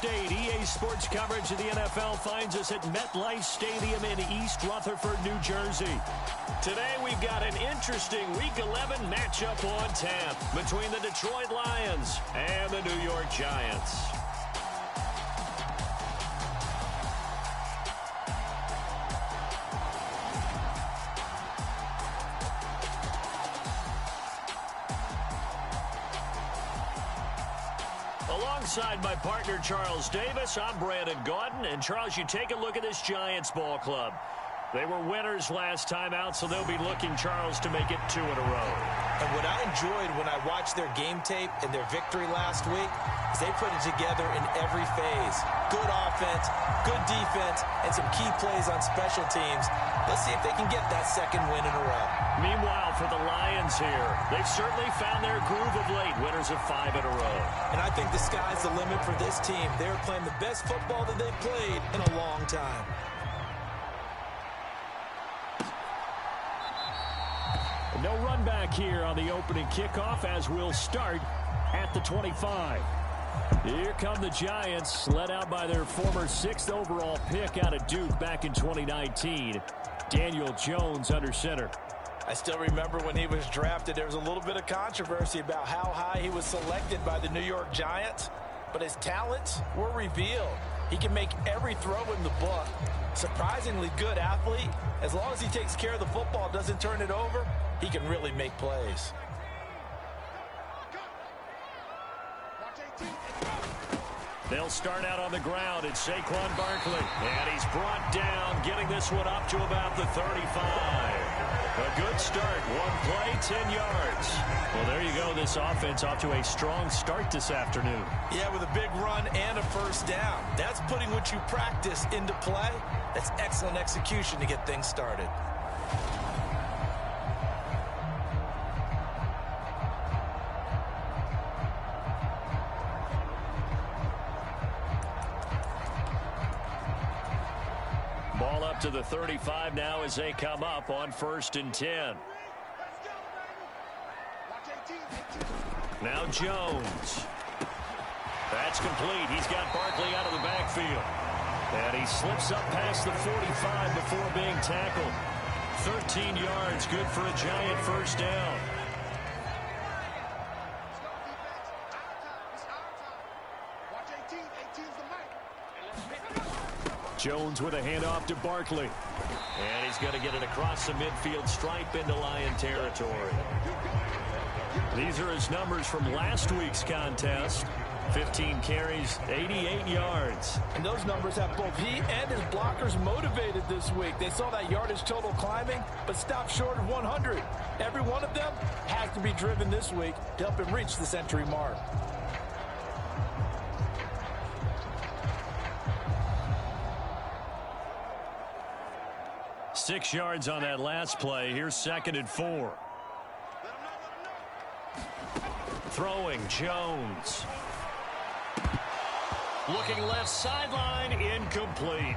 State. EA Sports coverage of the NFL finds us at MetLife Stadium in East Rutherford, New Jersey. Today we've got an interesting Week 11 matchup on tap between the Detroit Lions and the New York Giants. Alongside my partner, Charles Davis, I'm Brandon Gaudin. And, Charles, you take a look at this Giants ball club. They were winners last time out, so they'll be looking, Charles, to make it 2 in a row. And what I enjoyed when I watched their game tape and their victory last week is they put it together in every phase. Good offense, good defense, and some key plays on special teams. Let's see if they can get that second win in a row. Meanwhile, for the Lions here, they've certainly found their groove of late, winners of 5 in a row. And I think the sky's the limit for this team. They're playing the best football that they've played in a long time. No run back here on the opening kickoff as we'll start at the 25. Here come the Giants, led out by their former 6th overall pick out of Duke back in 2019. Daniel Jones under center. I still remember when he was drafted, there was a little bit of controversy about how high he was selected by the New York Giants, but his talents were revealed. He can make every throw in the book. Surprisingly good athlete. As long as he takes care of the football, doesn't turn it over, he can really make plays. They'll start out on the ground. It's Saquon Barkley. And he's brought down, getting this one up to about the 35. A good start. One play, 10 yards. Well, there you go. This offense off to a strong start this afternoon. Yeah, with a big run and a first down. That's putting what you practice into play. That's excellent execution to get things started. Ball up to the 35 now as they come up on 1st and 10. Now Jones. That's complete. He's got Barkley out of the backfield. And he slips up past the 45 before being tackled. 13 yards, good for a Giant first down. Jones with a handoff to Barkley. And he's going to get it across the midfield stripe into Lion territory. These are his numbers from last week's contest. 15 carries, 88 yards. And those numbers have both he and his blockers motivated this week. They saw that yardage total climbing, but stopped short of 100. Every one of them has to be driven this week to help him reach the century mark. Six yards on that last play. Here's 2nd and 4. Throwing Jones. Looking left sideline, incomplete.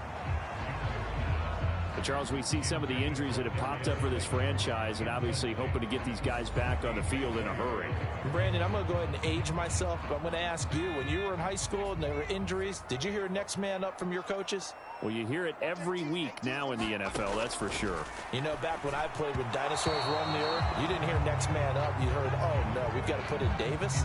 But Charles, we see some of the injuries that have popped up for this franchise, and obviously hoping to get these guys back on the field in a hurry. Brandon, I'm going to go ahead and age myself, but I'm going to ask you, when you were in high school and there were injuries, did you hear next man up from your coaches? Well, you hear it every week now in the NFL, that's for sure. You know, back when I played, when dinosaurs roamed the earth, you didn't hear next man up. You heard, oh, no, we've got to put in Davis.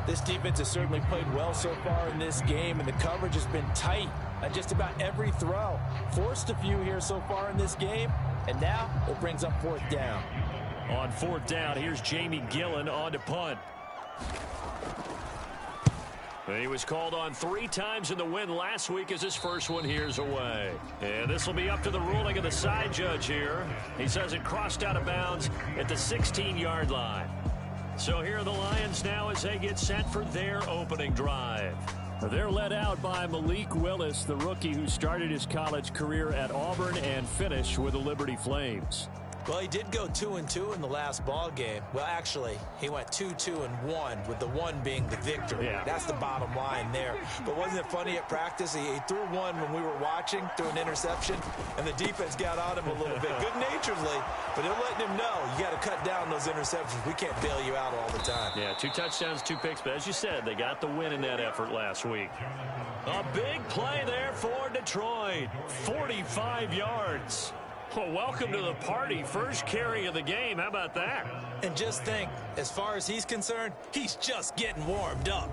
This defense has certainly played well so far in this game, and the coverage has been tight on just about every throw. Forced a few here so far in this game, and now it brings up 4th down. On 4th down, here's Jamie Gillen on to punt. He was called on 3 times in the win last week as his first one here's away. And this will be up to the ruling of the side judge here. He says it crossed out of bounds at the 16-yard line. So here are the Lions now as they get set for their opening drive. They're led out by Malik Willis, the rookie who started his college career at Auburn and finished with the Liberty Flames. Well, he did go 2-2 in the last ball game. Well, actually, he went 2-2-1, with the one being the victory. Yeah. That's the bottom line there. But wasn't it funny at practice? He threw one when we were watching, threw an interception, and the defense got on him a little bit, good-naturedly. But they're letting him know, you got to cut down those interceptions. We can't bail you out all the time. Yeah, 2 touchdowns, 2 picks. But as you said, they got the win in that effort last week. A big play there for Detroit. 45 yards. Well, welcome to the party. First carry of the game. How about that? And just think, as far as he's concerned, he's just getting warmed up.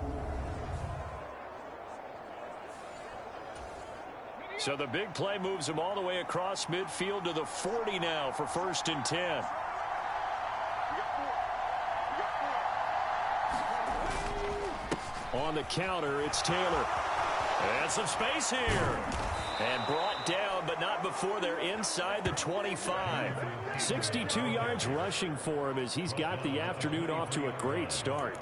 So the big play moves him all the way across midfield to the 40 now for 1st and 10. On the counter, it's Taylor. And some space here. And brought down, but not before they're inside the 25. 62 yards rushing for him as he's got the afternoon off to a great start.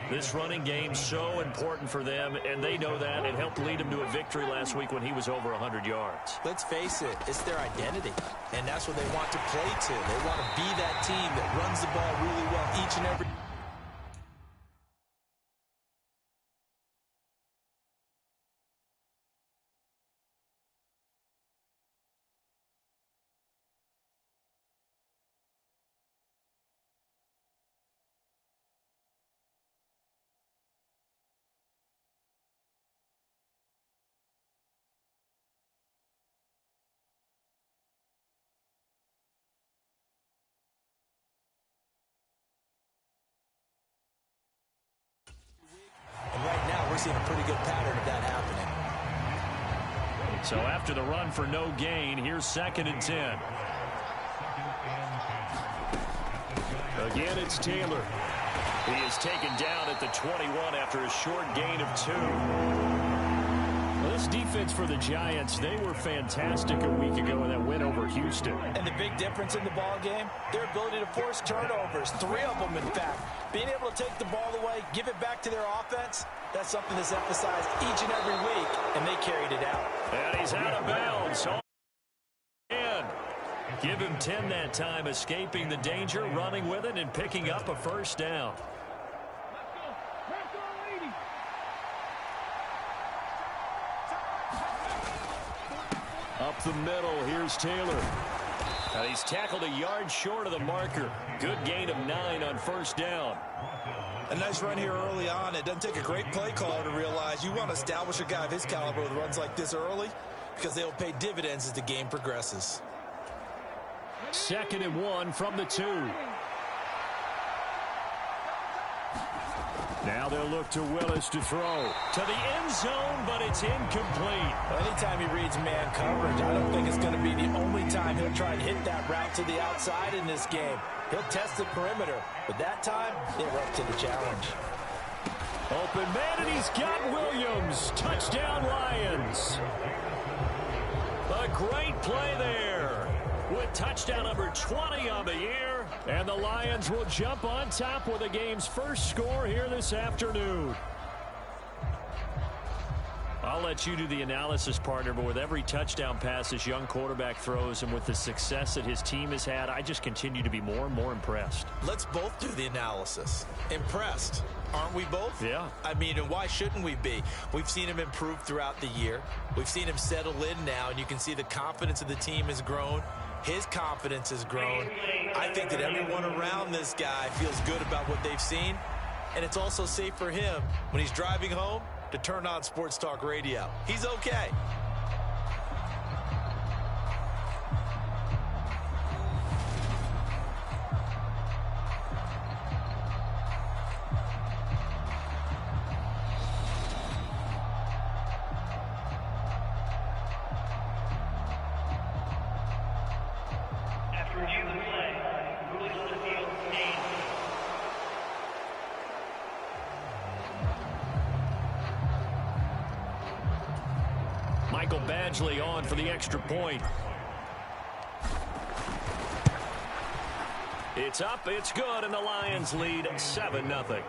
This running game so important for them, and they know that. It helped lead them to a victory last week when he was over 100 yards. Let's face it, it's their identity, and that's what they want to play to. They want to be that team that runs the ball really well each and every. We're seeing a pretty good pattern of that happening. So after the run for no gain, here's 2nd and 10. Again, it's Taylor. He is taken down at the 21 after a short gain of 2. Well, this defense for the Giants, they were fantastic a week ago in that win over Houston. And the big difference in the ball game, their ability to force turnovers, 3 of them in fact. Being able to take the ball away, give it back to their offense, that's something that's emphasized each and every week, and they carried it out. And he's out of bounds. And give him 10 that time, escaping the danger, running with it, and picking up a 1st down. Up the middle, here's Taylor. He's tackled a yard short of the marker. Good gain of 9 on 1st down. A nice run here early on. It doesn't take a great play caller to realize you want to establish a guy of his caliber with runs like this early because they'll pay dividends as the game progresses. 2nd and 1 from the 2. Now they'll look to Willis to throw. To the end zone, but it's incomplete. Anytime he reads man coverage, I don't think it's going to be the only time he'll try and hit that route to the outside in this game. He'll test the perimeter, but that time, they were up to the challenge. Open man, and he's got Williams. Touchdown, Lions. A great play there with touchdown number 20 on the year. And the Lions will jump on top with the game's first score here this afternoon. I'll let you do the analysis, partner, but with every touchdown pass this young quarterback throws and with the success that his team has had, I just continue to be more and more impressed. Let's both do the analysis. Impressed. Aren't we both? Yeah. I mean, and why shouldn't we be? We've seen him improve throughout the year. We've seen him settle in now, and you can see the confidence of the team has grown. His confidence has grown. I think that everyone around this guy feels good about what they've seen, and it's also safe for him when he's driving home to turn on Sports Talk Radio. He's okay. Michael Badgley on for the extra point. It's up, it's good, and the Lions lead 7-0.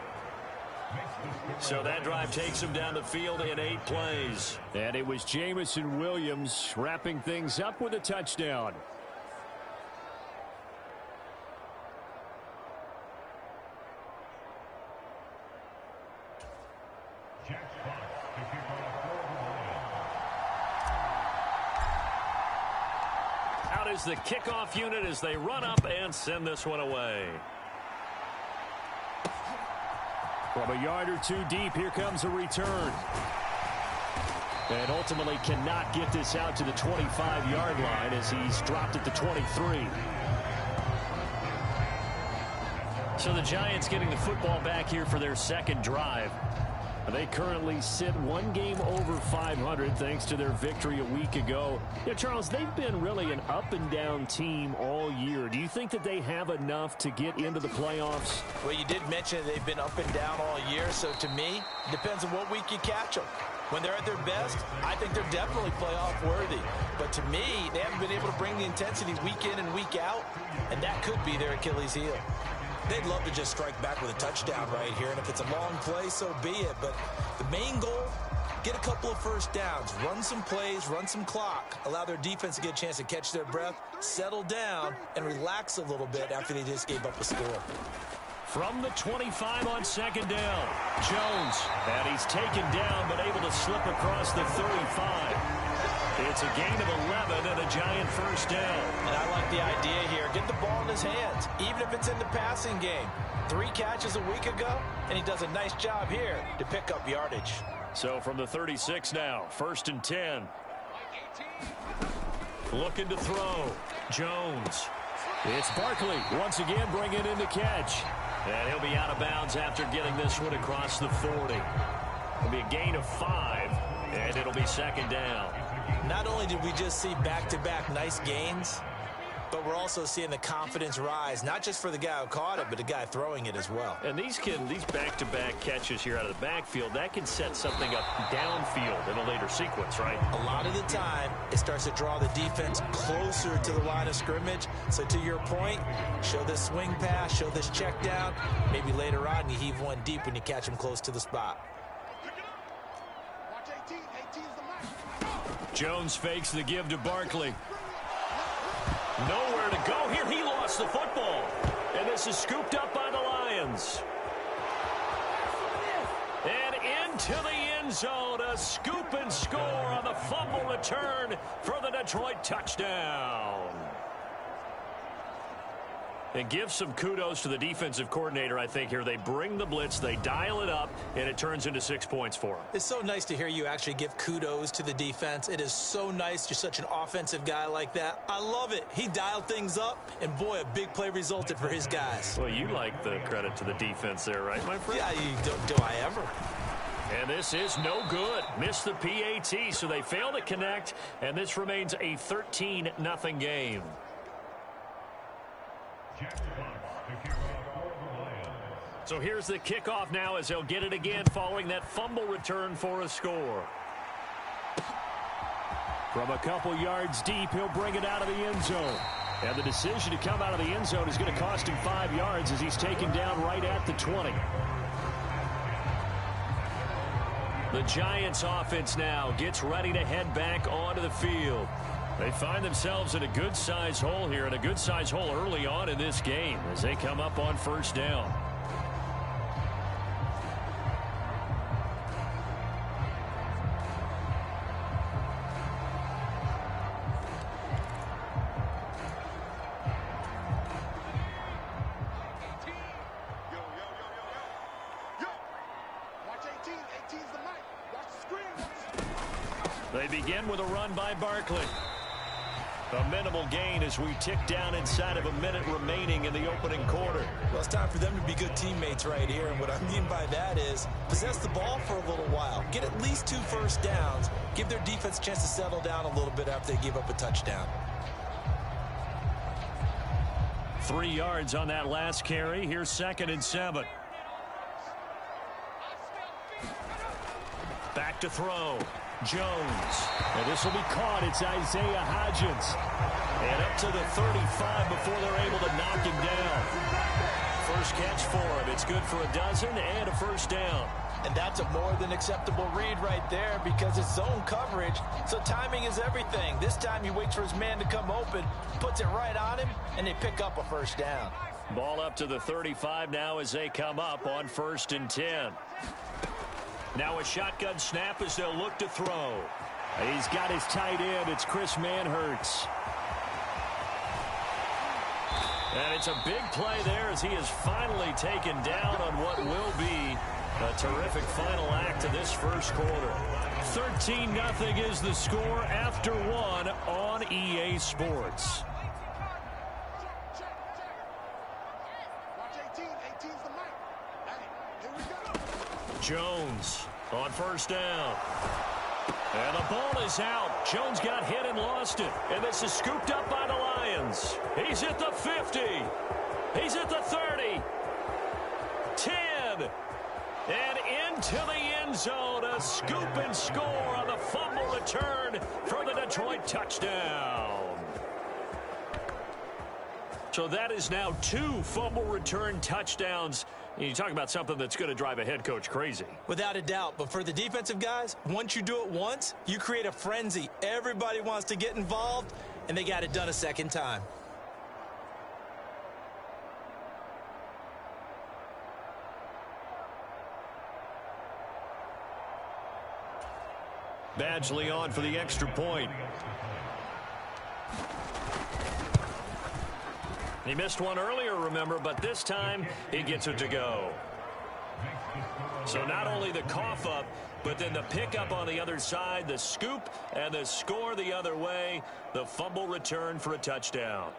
So that drive takes them down the field in 8 plays. And it was Jamison Williams wrapping things up with a touchdown. Out is the kickoff unit as they run up and send this one away. From a yard or two deep, here comes a return. And ultimately cannot get this out to the 25-yard line as he's dropped at the 23. So the Giants getting the football back here for their second drive. They currently sit one game over 500 thanks to their victory a week ago. Yeah, Charles, they've been really an up-and-down team all year. Do you think that they have enough to get into the playoffs? Well, you did mention they've been up and down all year, so to me, it depends on what week you catch them. When they're at their best, I think they're definitely playoff worthy. But to me, they haven't been able to bring the intensity week in and week out, and that could be their Achilles heel. They'd love to just strike back with a touchdown right here, and if it's a long play, so be it. But the main goal, get a couple of first downs, run some plays, run some clock, allow their defense to get a chance to catch their breath, settle down, and relax a little bit after they just gave up a score. From the 25 on second down, Jones. And he's taken down but able to slip across the 35. It's a gain of 11 and a Giant first down. And I like the idea here. Get the ball in his hands, even if it's in the passing game. 3 catches a week ago, and he does a nice job here to pick up yardage. So from the 36 now, first and 10. Looking to throw. Jones. It's Barkley once again bringing in the catch. And he'll be out of bounds after getting this one across the 40. It'll be a gain of 5, and it'll be second down. Not only did we just see back-to-back nice gains, but we're also seeing the confidence rise, not just for the guy who caught it, but the guy throwing it as well. And these back-to-back catches here out of the backfield, that can set something up downfield in a later sequence, right? A lot of the time, it starts to draw the defense closer to the line of scrimmage. So to your point, show this swing pass, show this check down. Maybe later on, you heave one deep when you catch him close to the spot. Jones fakes the give to Barkley. Nowhere to go here. He lost the football. And this is scooped up by the Lions. And into the end zone. A scoop and score on the fumble return for the Detroit touchdown. And give some kudos to the defensive coordinator, I think, here. They bring the blitz, they dial it up, and it turns into 6 points for them. It's so nice to hear you actually give kudos to the defense. It is so nice. You're such an offensive guy like that. I love it. He dialed things up, and boy, a big play resulted for his guys. Well, you like the credit to the defense there, right, my friend? Yeah, do I ever? And this is no good. Missed the PAT, so they fail to connect, and this remains a 13-0 game. So here's the kickoff now as they'll get it again following that fumble return for a score. From a couple yards deep, he'll bring it out of the end zone. And the decision to come out of the end zone is going to cost him 5 yards as he's taken down right at the 20. The Giants offense now gets ready to head back onto the field. They find themselves in a good-sized hole here, and a good-sized hole early on in this game as they come up on first down. They begin with a run by Barkley. A minimal gain as we tick down inside of a minute remaining in the opening quarter. Well, it's time for them to be good teammates right here. And what I mean by that is possess the ball for a little while. Get at least 2 first downs. Give their defense a chance to settle down a little bit after they give up a touchdown. 3 yards on that last carry. Here's 2nd and 7. Back to throw. Jones. And this will be caught. It's Isaiah Hodgins. And up to the 35 before they're able to knock him down. First catch for him. It's good for a dozen and a first down. And that's a more than acceptable read right there because it's zone coverage, so timing is everything. This time he waits for his man to come open, puts it right on him, and they pick up a first down. Ball up to the 35 now as they come up on 1st and 10. Now a shotgun snap as they'll look to throw. He's got his tight end. It's Chris Manhertz. And it's a big play there as he is finally taken down on what will be a terrific final act of this first quarter. 13-0 is the score after one on EA Sports. Jones on first down. And the ball is out. Jones got hit and lost it. And this is scooped up by the Lions. He's at the 50. He's at the 30. 10. And into the end zone. A scoop and score on the fumble return for the Detroit touchdown. So that is now 2 fumble return touchdowns. You talk about something that's going to drive a head coach crazy. Without a doubt. But for the defensive guys, once you do it once, you create a frenzy. Everybody wants to get involved, and they got it done a second time. Badgley on for the extra point. He missed one earlier, remember, but this time he gets it to go. So not only the cough up, but then the pickup on the other side, the scoop, and the score the other way, the fumble return for a touchdown.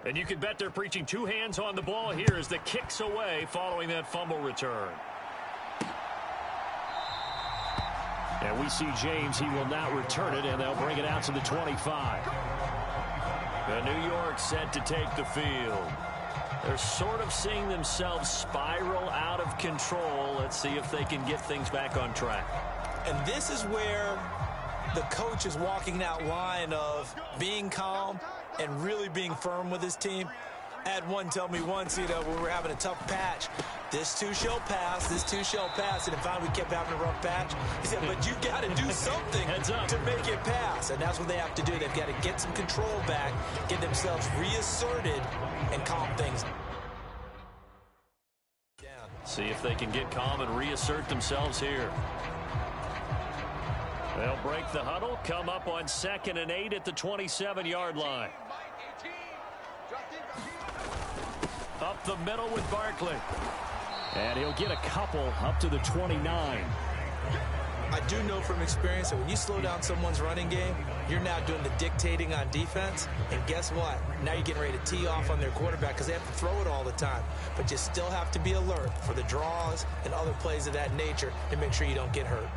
And you can bet they're preaching 2 hands on the ball here as the kick's away following that fumble return. And we see James. He will not return it, and they'll bring it out to the 25. The New York set to take the field. They're sort of seeing themselves spiral out of control. Let's see if they can get things back on track. And this is where the coach is walking that line of being calm and really being firm with his team. I had one tell me once, when we were having a tough patch, this too shall pass, this too shall pass. And finally we kept having a rough patch. He said, but you got to do something to make it pass. And that's what they have to do. They've got to get some control back, get themselves reasserted, and calm things down. See if they can get calm and reassert themselves here. They'll break the huddle, come up on 2nd and 8 at the 27-yard line. Up the middle with Barkley. And he'll get a couple up to the 29. I do know from experience that when you slow down someone's running game, you're now doing the dictating on defense. And guess what? Now you're getting ready to tee off on their quarterback because they have to throw it all the time. But you still have to be alert for the draws and other plays of that nature to make sure you don't get hurt.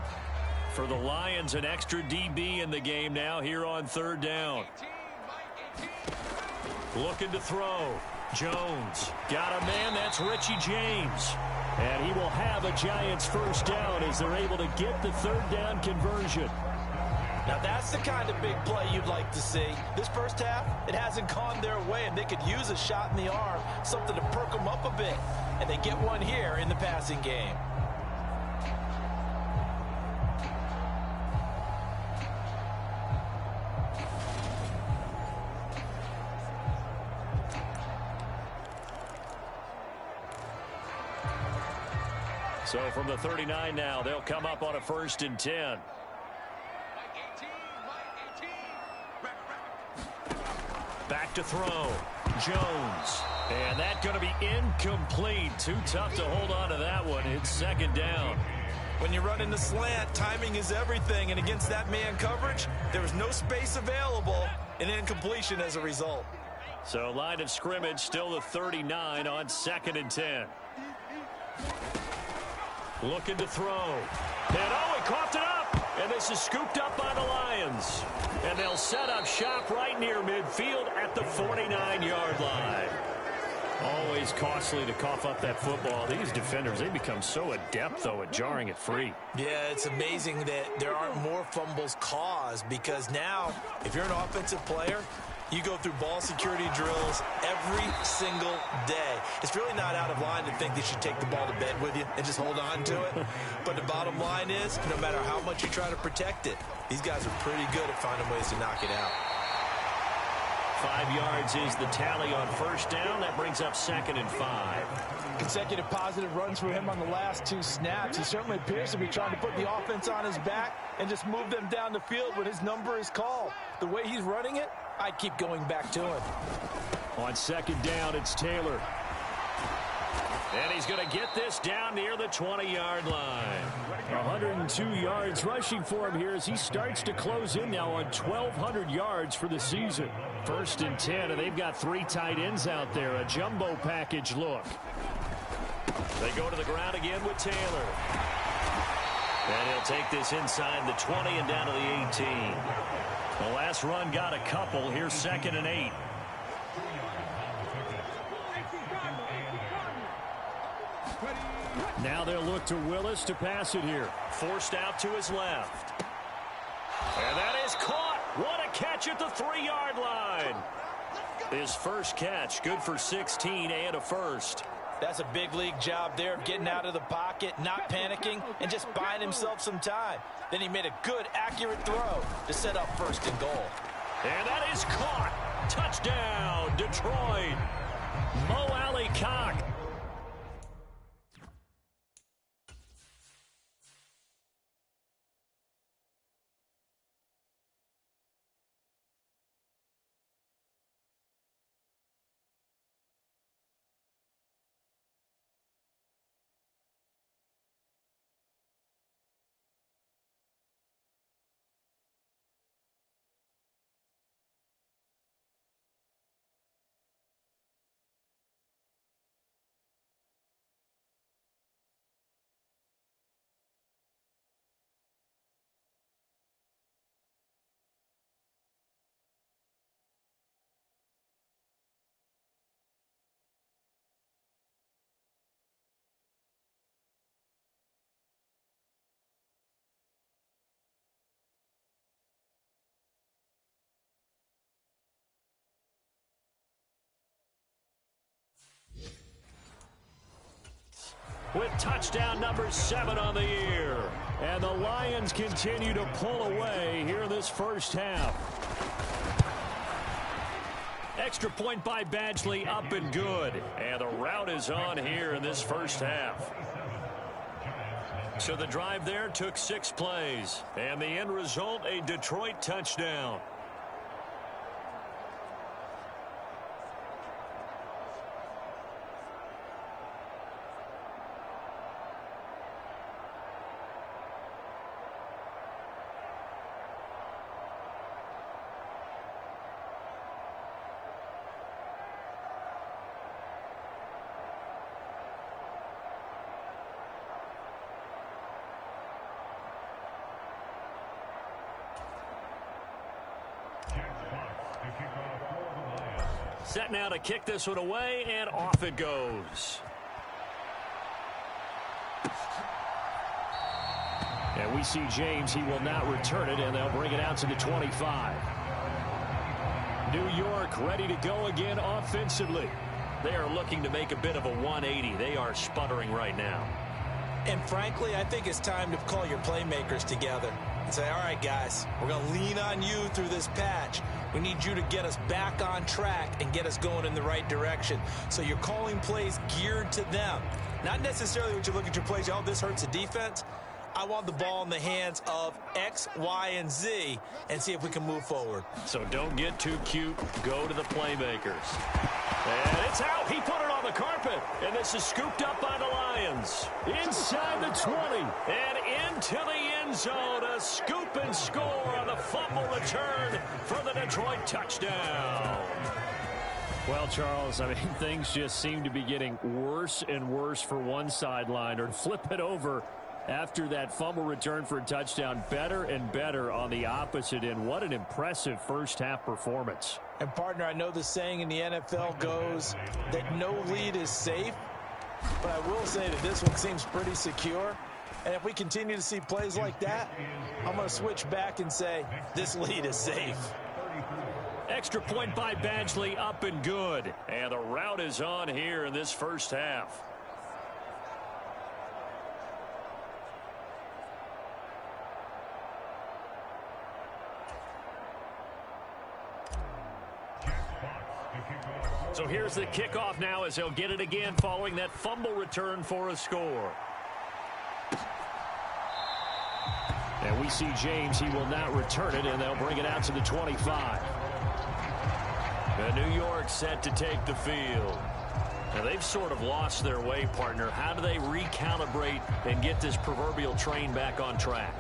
For the Lions, an extra DB in the game now here on 3rd down. Looking to throw. Jones got a man. That's Richie James. And he will have a Giants first down as they're able to get the 3rd down conversion. Now that's the kind of big play you'd like to see. This first half, it hasn't gone their way, and they could use a shot in the arm, something to perk them up a bit. And they get one here in the passing game. So from the 39 now, they'll come up on a 1st and 10. Back to throw. Jones. And that's going to be incomplete. Too tough to hold on to that one. It's 2nd down. When you run in the slant, timing is everything. And against that man coverage, there was no space available. An incompletion as a result. So line of scrimmage still the 39 on 2nd and 10. Looking to throw. And he coughed it up. And this is scooped up by the Lions. And they'll set up shop right near midfield at the 49-yard line. Always costly to cough up that football. These defenders, they become so adept, though, at jarring it free. Yeah, it's amazing that there aren't more fumbles caused because now, if you're an offensive player, you go through ball security drills every single day. It's really not out of line to think that you should take the ball to bed with you and just hold on to it. But the bottom line is, no matter how much you try to protect it, these guys are pretty good at finding ways to knock it out. 5 yards is the tally on first down. That brings up 2nd and 5. Consecutive positive runs for him on the last 2 snaps. He certainly appears to be trying to put the offense on his back and just move them down the field when his number is called. The way he's running it, I'd keep going back to him. On 2nd down, it's Taylor. And he's going to get this down near the 20-yard line. 102 yards rushing for him here as he starts to close in now on 1,200 yards for the season. 1st and 10, and they've got 3 tight ends out there. A jumbo package look. They go to the ground again with Taylor. And he'll take this inside the 20 and down to the 18. The last run got a couple. Here's 2nd and 8. Now they'll look to Willis to pass it here. Forced out to his left. And that is caught. What a catch at the 3-yard line. His first catch, good for 16 and a first. That's a big league job there of getting out of the pocket, not panicking, and just buying himself some time. Then he made a good, accurate throw to set up 1st and goal. And that is caught. Touchdown, Detroit. Mo Alley-Cox. With touchdown number 7 on the year. And the Lions continue to pull away here in this first half. Extra point by Badgley, up and good. And the route is on here in this first half. So the drive there took 6 plays. And the end result, a Detroit touchdown. Set now to kick this one away, and off it goes. And we see James. He will not return it, and they'll bring it out to the 25. New York ready to go again offensively. They are looking to make a bit of a 180. They are sputtering right now. And frankly, I think it's time to call your playmakers together and say, all right, guys, we're going to lean on you through this patch. We need you to get us back on track and get us going in the right direction. So you're calling plays geared to them. Not necessarily what you look at your plays, oh, this hurts the defense. I want the ball in the hands of X, Y, and Z and see if we can move forward. So don't get too cute. Go to the playmakers. And it's out. He put it on the carpet. And this is scooped up by the Lions. Inside the 20. And into the end zone. A scoop and score on the fumble return for the Detroit touchdown. Well, Charles, I mean, things just seem to be getting worse and worse for one sideline. Or flip it over after that fumble return for a touchdown. Better and better on the opposite end. What an impressive first half performance. And, partner, I know the saying in the NFL goes that no lead is safe, but I will say that this one seems pretty secure. And if we continue to see plays like that, I'm going to switch back and say this lead is safe. Extra point by Badgley, up and good. And the route is on here in this first half. So here's the kickoff now as he'll get it again following that fumble return for a score. And we see James. He will not return it, and they'll bring it out to the 25. And New York set to take the field. Now, they've sort of lost their way, partner. How do they recalibrate and get this proverbial train back on track?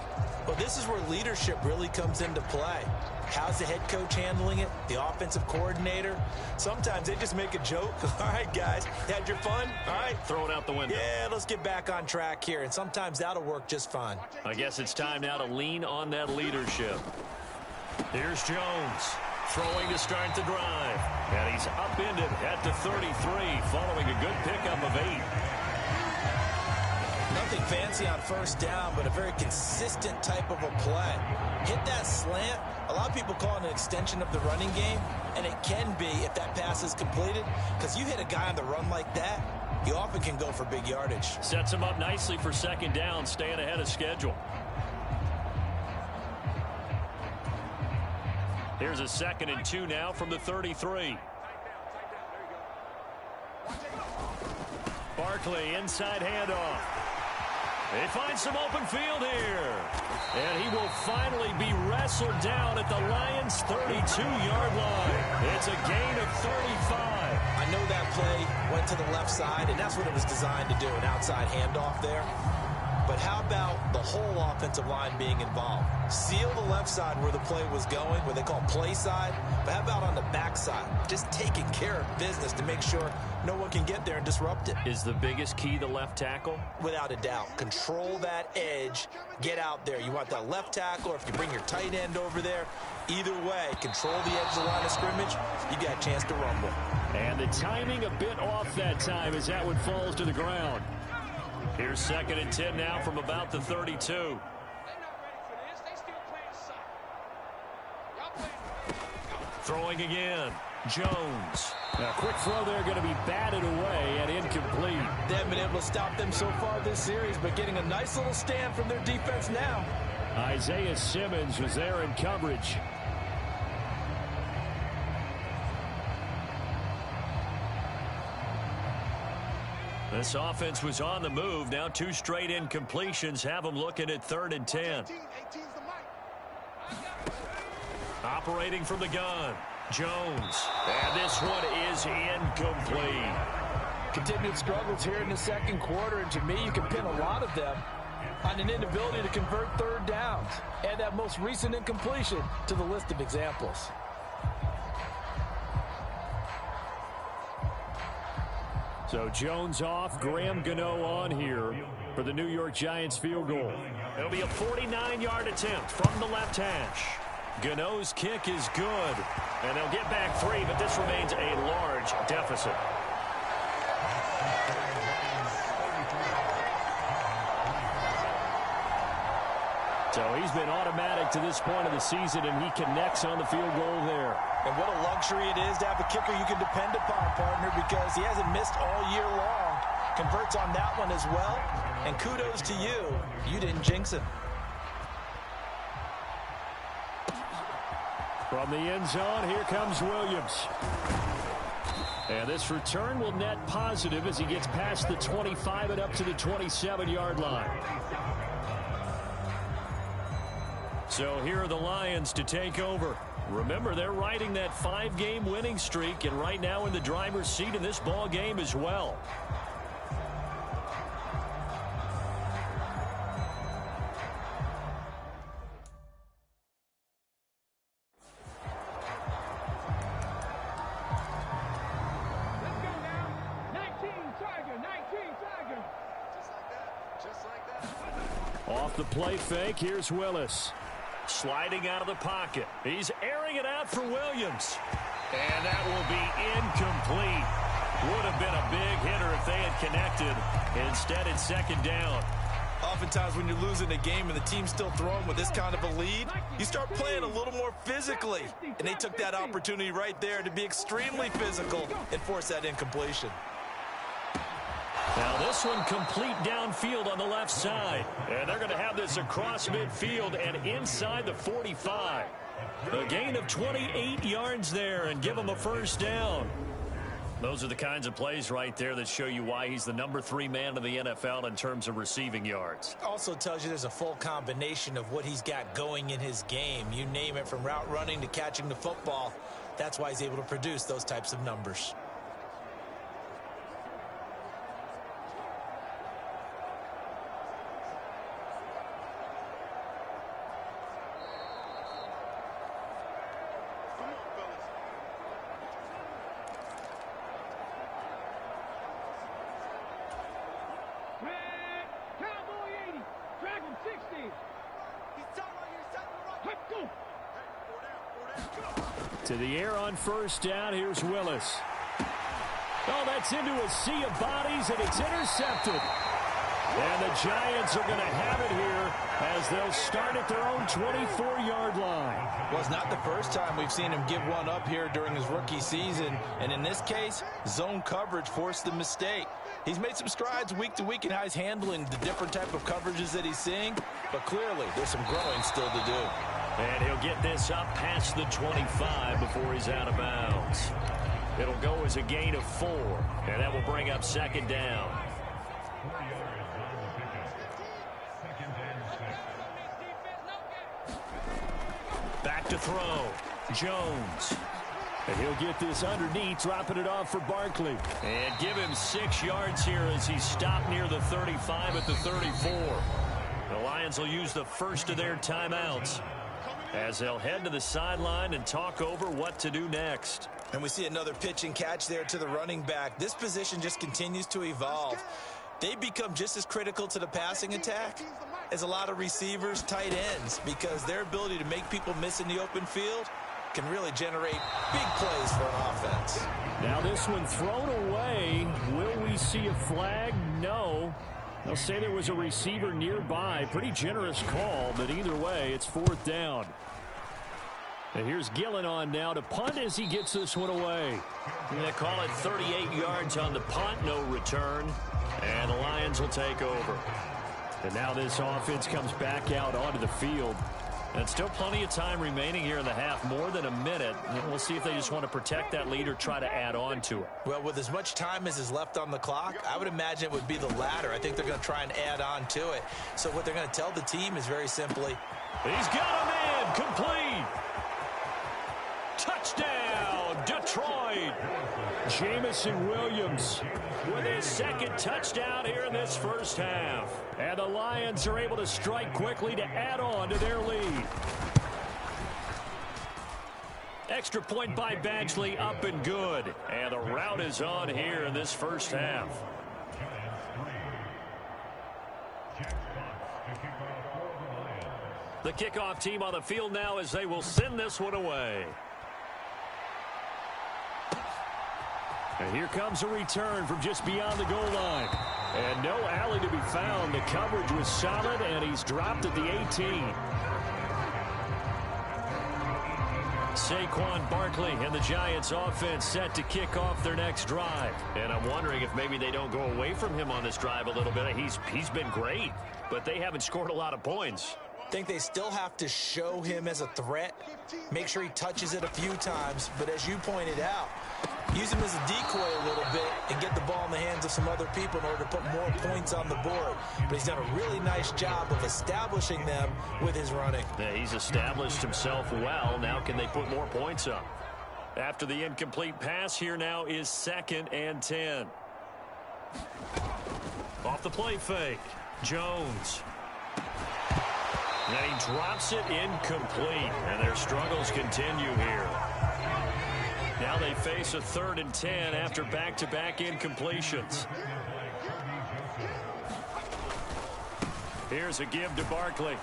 Well, this is where leadership really comes into play. How's the head coach handling it? The offensive coordinator? Sometimes they just make a joke. All right, guys, you had your fun? All right. Throw it out the window. Yeah, let's get back on track here, and sometimes that'll work just fine. I guess it's time now to lean on that leadership. Here's Jones. Throwing to start the drive. And he's upended at the 33 following a good pickup of 8. Nothing fancy on first down, but a very consistent type of a play. Hit that slant. A lot of people call it an extension of the running game, and it can be if that pass is completed, because you hit a guy on the run like that, you often can go for big yardage. Sets him up nicely for second down, staying ahead of schedule. Here's a 2nd and 2 now from the 33. Barkley, inside handoff. They find some open field here. And he will finally be wrestled down at the Lions' 32-yard line. It's a gain of 35. I know that play went to the left side, and that's what it was designed to do, an outside handoff there. But how about the whole offensive line being involved? Seal the left side where the play was going, what they call play side. But how about on the back side? Just taking care of business to make sure no one can get there and disrupt it. Is the biggest key the left tackle? Without a doubt. Control that edge. Get out there. You want that left tackle, or if you bring your tight end over there, either way, control the edge of the line of scrimmage, you got a chance to rumble. And the timing a bit off that time as that one falls to the ground. Here's 2nd and 10 now from about the 32. Throwing again. Jones. A quick throw there going to be batted away and incomplete. They haven't been able to stop them so far this series, but getting a nice little stand from their defense now. Isaiah Simmons was there in coverage. This offense was on the move. Now 2 straight incompletions have them looking at 3rd and 10. Operating from the gun. Jones. And this one is incomplete. Continued struggles here in the second quarter, and to me, you can pin a lot of them on an inability to convert 3rd downs. Add that most recent incompletion to the list of examples. So Jones off, Graham Gano on here for the New York Giants field goal. It'll be a 49-yard attempt from the left hash. Gano's kick is good, and they'll get back 3, but this remains a large deficit. So he's been automatic to this point of the season, and he connects on the field goal there. And what a luxury it is to have a kicker you can depend upon, partner, because he hasn't missed all year long. Converts on that one as well. And kudos to you. You didn't jinx him. From the end zone, here comes Williams. And this return will net positive as he gets past the 25 and up to the 27-yard line. So here are the Lions to take over. Remember, they're riding that 5-game winning streak, and right now in the driver's seat in this ball game as well. Off the play fake, here's Willis. Sliding out of the pocket. He's airing it out for Williams. And that will be incomplete. Would have been a big hitter if they had connected. Instead, it's 2nd down. Oftentimes when you're losing a game and the team's still throwing with this kind of a lead, you start playing a little more physically. And they took that opportunity right there to be extremely physical and force that incompletion. Now this one complete downfield on the left side. And they're going to have this across midfield and inside the 45. A gain of 28 yards there and give them a 1st down. Those are the kinds of plays right there that show you why he's the #3 man in the NFL in terms of receiving yards. Also tells you there's a full combination of what he's got going in his game. You name it, from route running to catching the football. That's why he's able to produce those types of numbers. To the air on first down. Here's Willis. Oh, that's into a sea of bodies, and it's intercepted. And the Giants are going to have it here as they'll start at their own 24-yard line. Well, it's not the first time we've seen him give one up here during his rookie season. And in this case, zone coverage forced the mistake. He's made some strides week to week in how he's handling the different type of coverages that he's seeing. But clearly, there's some growing still to do. And he'll get this up past the 25 before he's out of bounds. It'll go as a gain of 4, and that will bring up second down. Back to throw. Jones. And he'll get this underneath, dropping it off for Barkley. And give him 6 yards here as he stopped near the 35 at the 34. The Lions will use the first of their timeouts as they'll head to the sideline and talk over what to do next. And we see another pitch and catch there to the running back. This position just continues to evolve. They become just as critical to the passing attack as a lot of receivers, tight ends, because their ability to make people miss in the open field can really generate big plays for an offense. Now this one thrown away. Will we see a flag? No. They'll say there was a receiver nearby. Pretty generous call, but either way, it's 4th down. And here's Gillen on now to punt as he gets this one away. They call it 38 yards on the punt, no return. And the Lions will take over. And now this offense comes back out onto the field. And still plenty of time remaining here in the half, more than a minute. And we'll see if they just want to protect that lead or try to add on to it. Well, with as much time as is left on the clock, I would imagine it would be the latter. I think they're going to try and add on to it. So what they're going to tell the team is very simply, he's got him in, complete. Touchdown, Detroit. Jamison Williams with his second touchdown here in this first half. And the Lions are able to strike quickly to add on to their lead. Extra point by Badgley, up and good. And the rout is on here in this first half. The kickoff team on the field now as they will send this one away. And here comes a return from just beyond the goal line. And no alley to be found. The coverage was solid, and he's dropped at the 18. Saquon Barkley and the Giants offense set to kick off their next drive. And I'm wondering if maybe they don't go away from him on this drive a little bit. He's been great, but they haven't scored a lot of points. I think they still have to show him as a threat, make sure he touches it a few times, but as you pointed out, use him as a decoy a little bit and get the ball in the hands of some other people in order to put more points on the board. But he's done a really nice job of establishing them with his running. Yeah, he's established himself well. Now can they put more points up? After the incomplete pass, here now is 2nd and 10. Off the play fake, Jones. And he drops it incomplete, and their struggles continue here. Now they face a 3rd and 10 after back-to-back incompletions. Here's a give to Barkley,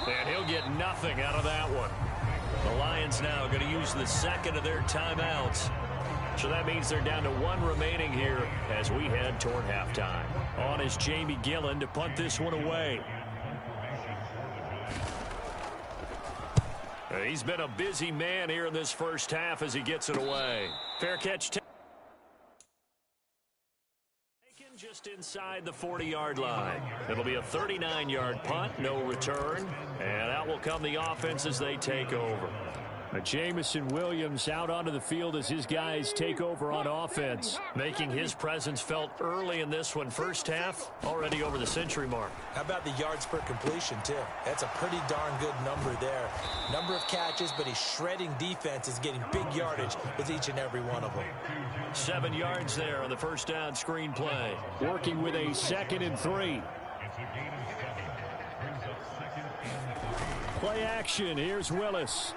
and he'll get nothing out of that one. The Lions now going to use the second of their timeouts. So that means they're down to 1 remaining here as we head toward halftime. On is Jamie Gillen to punt this one away. He's been a busy man here in this first half as he gets it away. Fair catch. Taken just inside the 40-yard line. It'll be a 39-yard punt, no return. And out will come the offense as they take over. Jamison Williams out onto the field as his guys take over on offense. Making his presence felt early in this one. First half, already over the century mark. How about the yards per completion, too? That's a pretty darn good number there. Number of catches, but he's shredding defenses, getting big yardage with each and every one of them. 7 yards there on the first down screen play. Working with a 2nd and 3. Play action. Here's Willis.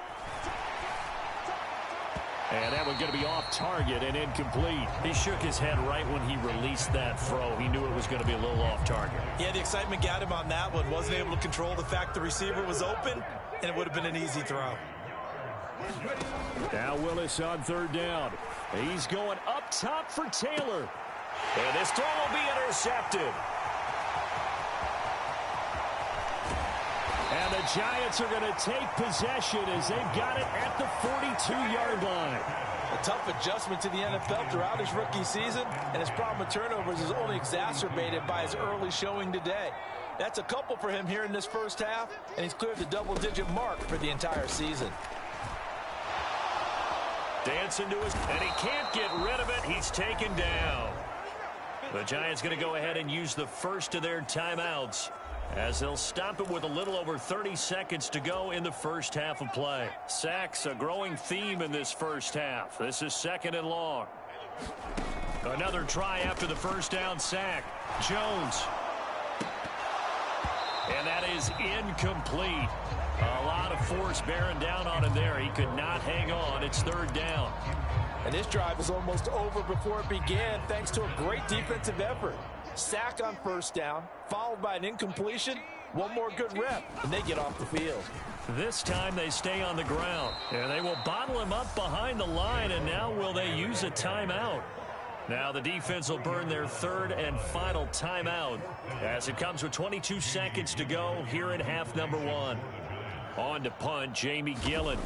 And that one's going to be off target and incomplete. He shook his head right when he released that throw. He knew it was going to be a little off target. Yeah, the excitement got him on that one. Wasn't able to control the fact the receiver was open, and it would have been an easy throw. Now Willis on 3rd down. He's going up top for Taylor. And this throw will be intercepted. And the Giants are going to take possession as they've got it at the 42-yard line. A tough adjustment to the NFL throughout his rookie season, and his problem with turnovers is only exacerbated by his early showing today. That's a couple for him here in this first half, and he's cleared the double-digit mark for the entire season. Dancing to his, and he can't get rid of it. He's taken down. The Giants going to go ahead and use the first of their timeouts, as they'll stop it with a little over 30 seconds to go in the first half of play. Sacks, a growing theme in this first half. This is 2nd and long. Another try after the first down sack. Jones. And that is incomplete. A lot of force bearing down on him there. He could not hang on. It's 3rd down. And this drive is almost over before it began, thanks to a great defensive effort. Sack on first down, followed by an incompletion. One more good rep, and they get off the field. This time they stay on the ground. And they will bottle him up behind the line, and now will they use a timeout? Now the defense will burn their 3rd and final timeout as it comes with 22 seconds to go here in half number 1. On to punt, Jamie Gillen.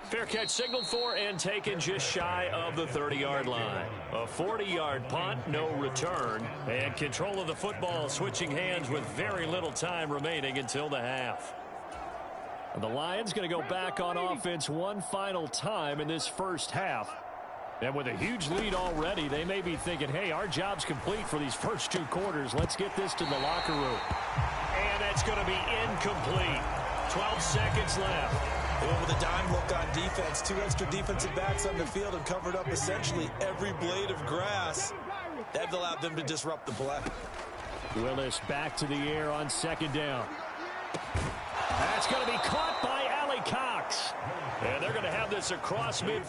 Fair catch signaled for and taken just shy of the 30-yard line. A 40-yard punt, no return, and control of the football switching hands with very little time remaining until the half. The Lions going to go back on offense one final time in this first half. And with a huge lead already, they may be thinking, hey, our job's complete for these first 2 quarters. Let's get this to the locker room. And that's going to be incomplete. 12 seconds left. They went with a dime look on defense. 2 extra defensive backs on the field and covered up essentially every blade of grass. That allowed them to disrupt the play. Willis back to the air on 2nd down. That's going to be caught by Allie Cox. And they're going to have this across mid.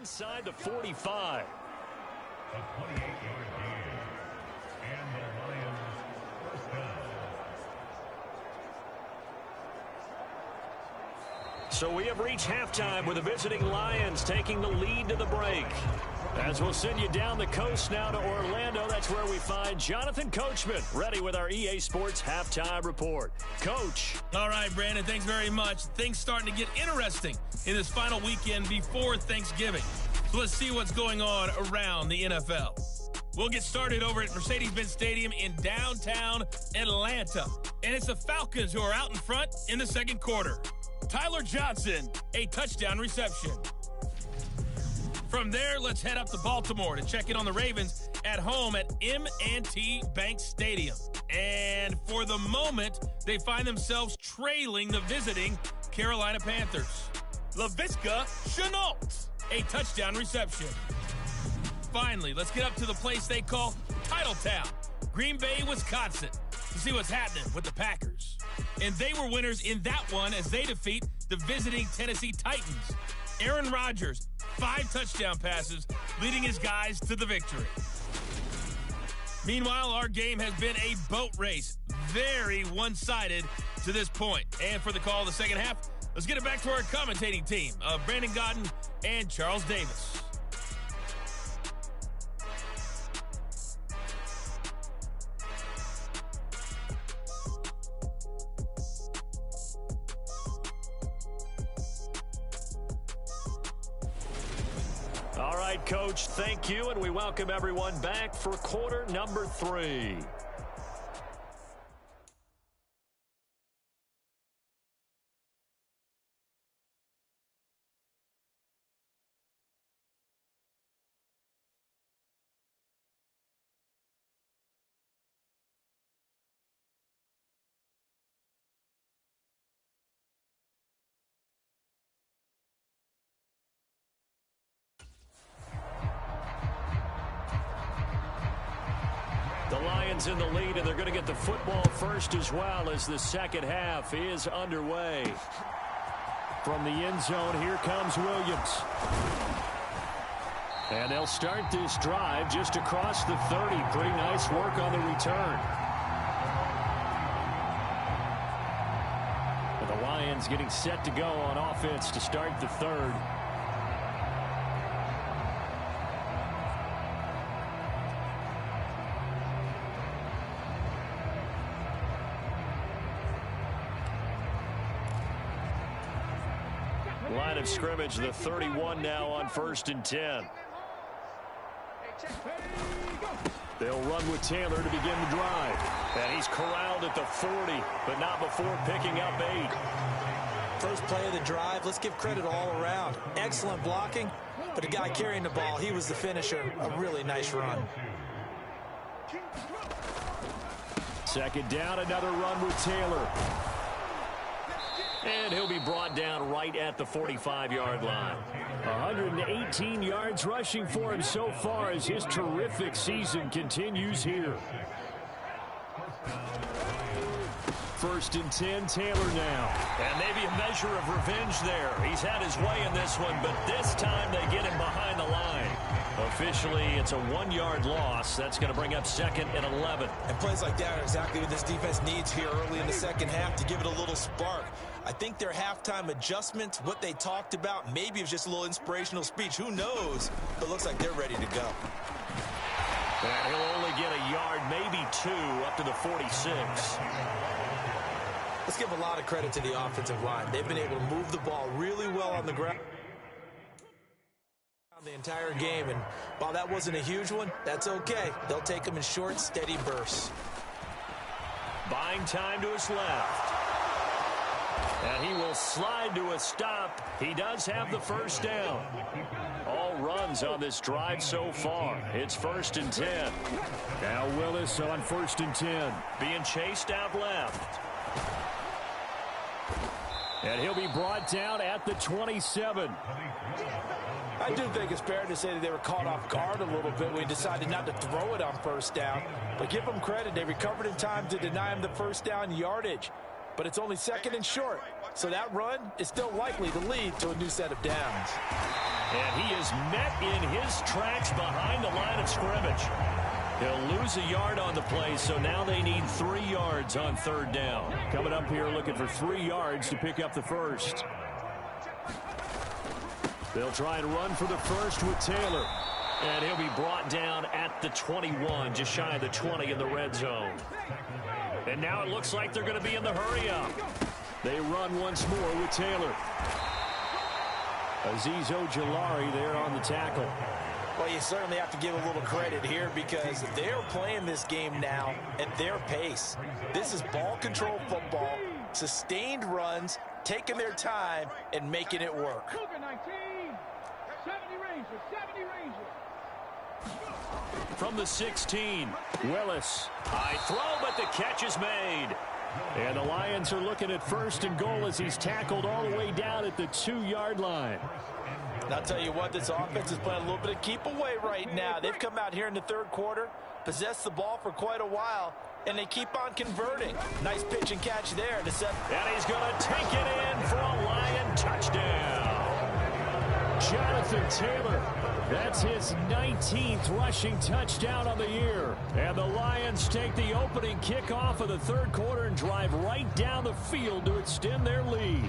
inside the 45. A 28-yard gain. And the Lions first down. So we have reached halftime with the visiting Lions taking the lead to the break. As we'll send you down the coast now to Orlando, that's where we find Jonathan Coachman, ready with our EA Sports Halftime Report. Coach. All right, Brandon, thanks very much. Things starting to get interesting in this final weekend before Thanksgiving. So let's see what's going on around the NFL. We'll get started over at Mercedes-Benz Stadium in downtown Atlanta. And it's the Falcons who are out in front in the second quarter. Tyler Johnson, a touchdown reception. From there, let's head up to Baltimore to check in on the Ravens at home at M&T Bank Stadium. And for the moment, they find themselves trailing the visiting Carolina Panthers. Laviska Shenault, a touchdown reception. Finally, let's get up to the place they call Titletown, Green Bay, Wisconsin, to see what's happening with the Packers. And they were winners in that one as they defeat the visiting Tennessee Titans. Aaron Rodgers, 5 touchdown passes, leading his guys to the victory. Meanwhile, our game has been a boat race, very one-sided to this point. And for the call of the second half, let's get it back to our commentating team of Brandon Godden and Charles Davis. All right, Coach, thank you, and we welcome everyone back for quarter number 3. The Lions in the lead, and they're going to get the football first as well as the second half is underway. From the end zone, here comes Williams. And they'll start this drive just across the 30. Pretty nice work on the return. And the Lions getting set to go on offense to start the third. Line of scrimmage, the 31 now on 1st and 10. They'll run with Taylor to begin the drive. And he's corralled at the 40, but not before picking up 8. First play of the drive, let's give credit all around. Excellent blocking, but the guy carrying the ball, he was the finisher. A really nice run. Second down, another run with Taylor. And he'll be brought down right at the 45-yard line. 118 yards rushing for him so far as his terrific season continues here. 1st and 10, Taylor now. And maybe a measure of revenge there. He's had his way in this one, but this time they get him behind the line. Officially, it's a 1-yard loss. That's going to bring up 2nd and 11. And plays like that are exactly what this defense needs here early in the second half to give it a little spark. I think their halftime adjustments, what they talked about, maybe it was just a little inspirational speech. Who knows? But it looks like they're ready to go. And he'll only get a yard, maybe 2, up to the 46. Let's give a lot of credit to the offensive line. They've been able to move the ball really well on the ground the entire game, and while that wasn't a huge one, that's okay. They'll take them in short, steady bursts. Buying time to his left. And he will slide to a stop. He does have the first down. All runs on this drive so far. It's 1st and 10. Now Willis on 1st and 10. Being chased out left. And he'll be brought down at the 27. I do think it's fair to say that they were caught off guard a little bit when he decided not to throw it on 1st down. But give them credit. They recovered in time to deny him the 1st down yardage. But it's only 2nd and short. So that run is still likely to lead to a new set of downs. And he is met in his tracks behind the line of scrimmage. He'll lose a yard on the play, so now they need 3 yards on 3rd down. Coming up here looking for 3 yards to pick up the first. They'll try and run for the first with Taylor. And he'll be brought down at the 21, just shy of the 20 in the red zone. And now it looks like they're going to be in the hurry-up. They run once more with Taylor. Azeez Ojulari there on the tackle. Well, you certainly have to give a little credit here because they're playing this game now at their pace. This is ball control football, sustained runs, taking their time and making it work. 70 Rangers. From the 16, Willis. High throw, but the catch is made. And the Lions are looking at 1st and goal as he's tackled all the way down at the 2-yard line. And I'll tell you what, this offense is playing a little bit of keep away right now. They've come out here in the 3rd quarter, possessed the ball for quite a while, and they keep on converting. Nice pitch and catch there to set. And he's going to take it in for a Lion touchdown. Jonathan Taylor, that's his 19th rushing touchdown on the year. And the Lions take the opening kickoff of the 3rd quarter and drive right down the field to extend their lead.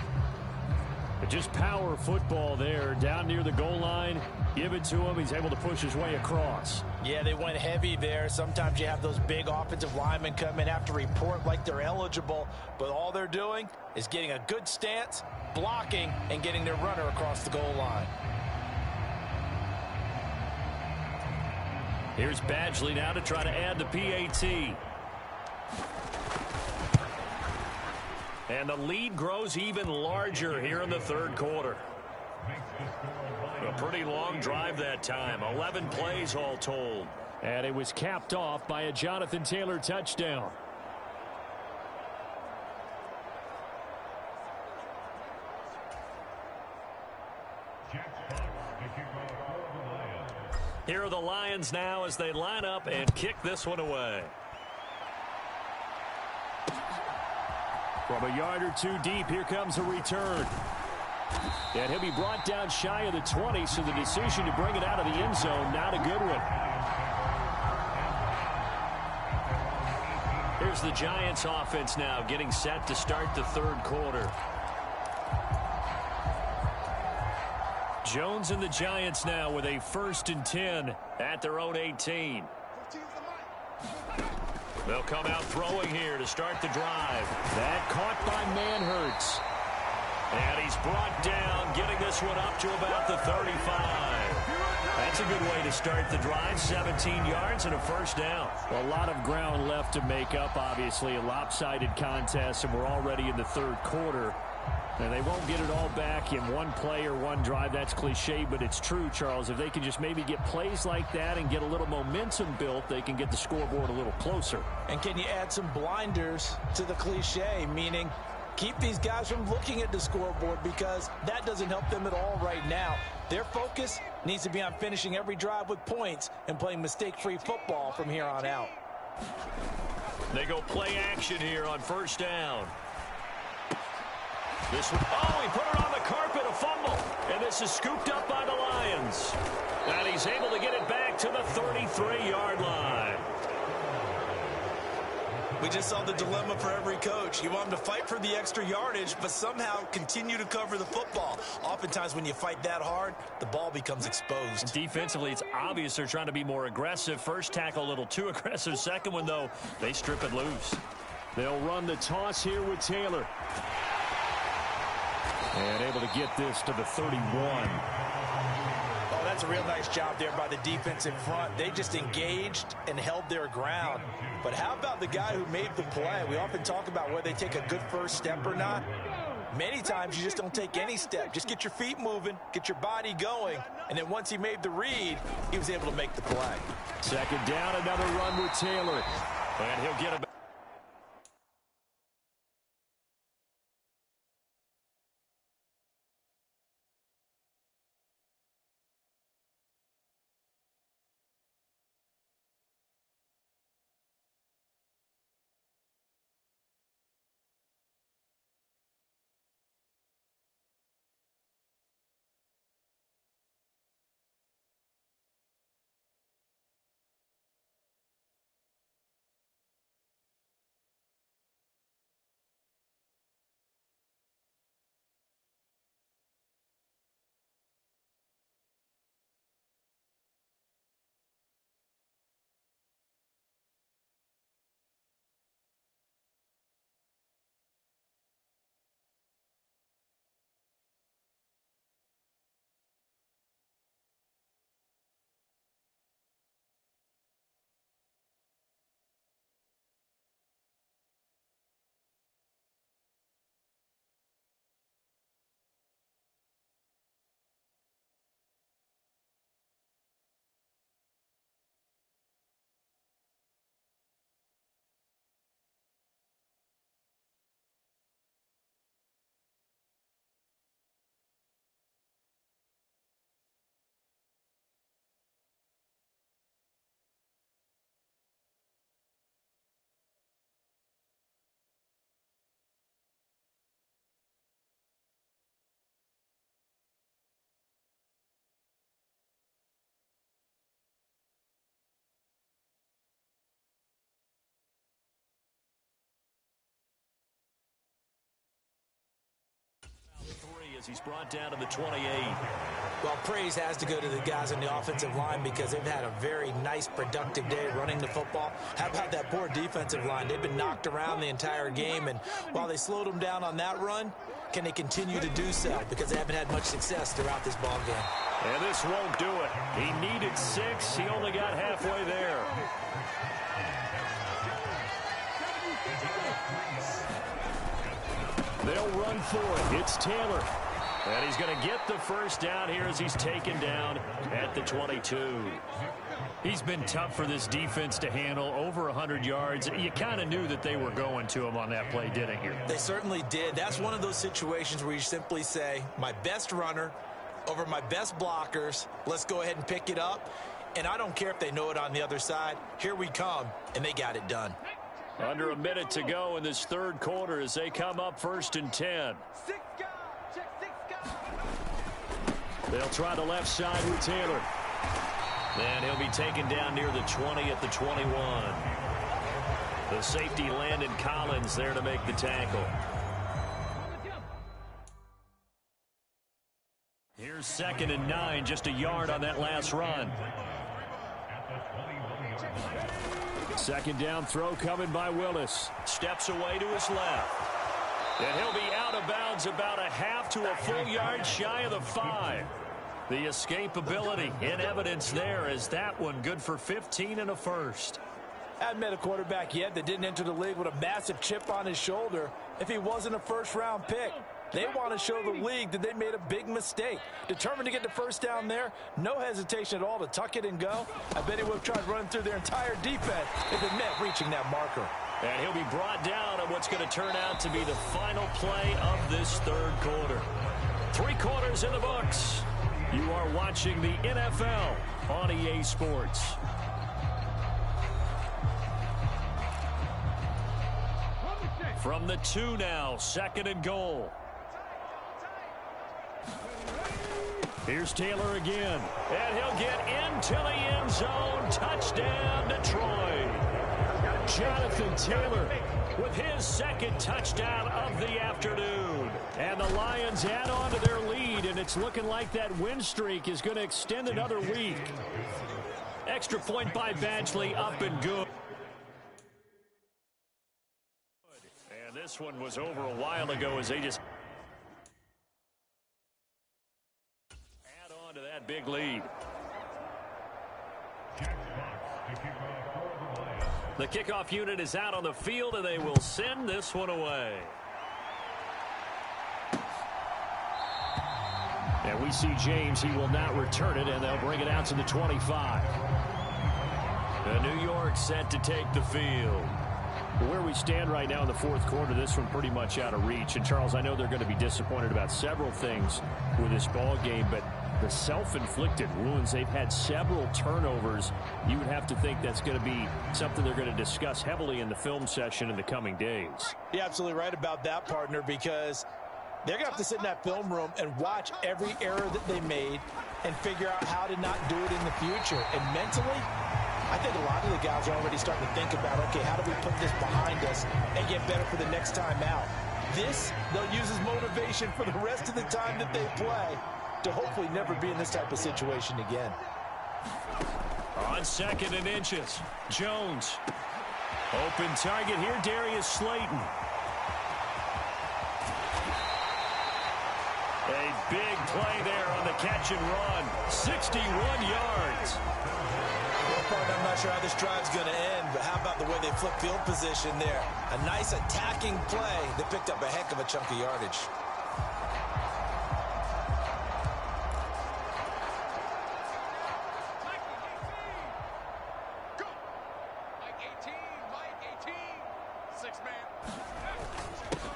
But just power football there down near the goal line. Give it to him. He's able to push his way across. Yeah, they went heavy there. Sometimes you have those big offensive linemen come in, have to report like they're eligible, but all they're doing is getting a good stance, blocking, and getting their runner across the goal line. Here's Badgley now to try to add the PAT. And the lead grows even larger here in the 3rd quarter. A pretty long drive that time. 11 plays all told. And it was capped off by a Jonathan Taylor touchdown. Here are the Lions now as they line up and kick this one away. From a yard or 2 deep, here comes a return. And he'll be brought down shy of the 20, so the decision to bring it out of the end zone, not a good one. Here's the Giants offense now getting set to start the 3rd quarter. Jones and the Giants now with a 1st and 10 at their own 18. They'll come out throwing here to start the drive. That caught by Manhertz. And he's brought down, getting this one up to about the 35. That's a good way to start the drive. 17 yards and a 1st down. A lot of ground left to make up, obviously. A lopsided contest, and we're already in the 3rd quarter. And they won't get it all back in one play or one drive. That's cliche, but it's true, Charles. If they can just maybe get plays like that and get a little momentum built, they can get the scoreboard a little closer. And can you add some blinders to the cliche, meaning keep these guys from looking at the scoreboard because that doesn't help them at all right now. Their focus needs to be on finishing every drive with points and playing mistake-free football from here on out. They go play action here on 1st down. This one, oh, he put it on the carpet, a fumble. And this is scooped up by the Lions. And he's able to get it back to the 33-yard line. We just saw the dilemma for every coach. You want them to fight for the extra yardage, but somehow continue to cover the football. Oftentimes when you fight that hard, the ball becomes exposed. Defensively, it's obvious they're trying to be more aggressive. First tackle a little too aggressive. Second one, though, they strip it loose. They'll run the toss here with Taylor. And able to get this to the 31. Oh, that's a real nice job there by the defensive front. They just engaged and held their ground. But how about the guy who made the play? We often talk about whether they take a good first step or not. Many times you just don't take any step. Just get your feet moving, get your body going, and then once he made the read, he was able to make the play. 2nd down, another run with Taylor. And he'll get a He's brought down to the 28. Well, praise has to go to the guys on the offensive line because they've had a very nice, productive day running the football. How about that poor defensive line? They've been knocked around the entire game, and while they slowed them down on that run, can they continue to do so? Because they haven't had much success throughout this ball game. And this won't do it. He needed 6. He only got halfway there. They'll run for it. It's Taylor. And he's going to get the first down here as he's taken down at the 22. He's been tough for this defense to handle, over 100 yards. You kind of knew that they were going to him on that play, didn't you? They certainly did. That's one of those situations where you simply say, my best runner over my best blockers, let's go ahead and pick it up. And I don't care if they know it on the other side. Here we come, and they got it done. Under a minute to go in this third quarter as they come up 1st and 10. They'll try the left side with Taylor. And he'll be taken down near the 20 at the 21. The safety Landon Collins there to make the tackle. Here's 2nd and 9, just a yard on that last run. 2nd down throw coming by Willis. Steps away to his left. And he'll be out of bounds about a half to a full yard shy of the 5. The escapability in evidence there as that one good for 15 and a first. Hadn't met a quarterback yet that didn't enter the league with a massive chip on his shoulder if he wasn't a first-round pick. They want to show the league that they made a big mistake. Determined to get the first down there, no hesitation at all to tuck it and go. I bet he would have tried running through their entire defense if it meant reaching that marker. And he'll be brought down on what's going to turn out to be the final play of this third quarter. 3 quarters in the books. You are watching the NFL on EA Sports. From the 2 now, 2nd and goal. Here's Taylor again. And he'll get into the end zone. Touchdown, Detroit. Jonathan Taylor with his 2nd touchdown of the afternoon. And the Lions add on to their lead, and it's looking like that win streak is going to extend another week. Extra point by Badgley, up and good. And this one was over a while ago as they just add on to that big lead. The kickoff unit is out on the field, and they will send this one away. And we see James. He will not return it, and they'll bring it out to the 25. And New York set to take the field. Where we stand right now in the fourth quarter, this one pretty much out of reach. And, Charles, I know they're going to be disappointed about several things with this ball game, but the self-inflicted wounds, they've had several turnovers. You would have to think that's going to be something they're going to discuss heavily in the film session in the coming days. You're absolutely right about that, partner, because they're going to have to sit in that film room and watch every error that they made and figure out how to not do it in the future. And mentally, I think a lot of the guys are already starting to think about, okay, how do we put this behind us and get better for the next time out? This, they'll use as motivation for the rest of the time that they play to hopefully never be in this type of situation again. On 2nd and inches, Jones. Open target here, Darius Slayton. A big play there on the catch and run. 61 yards. I'm not sure how this drive's going to end, but how about the way they flip field position there? A nice attacking play that picked up a heck of a chunk of yardage.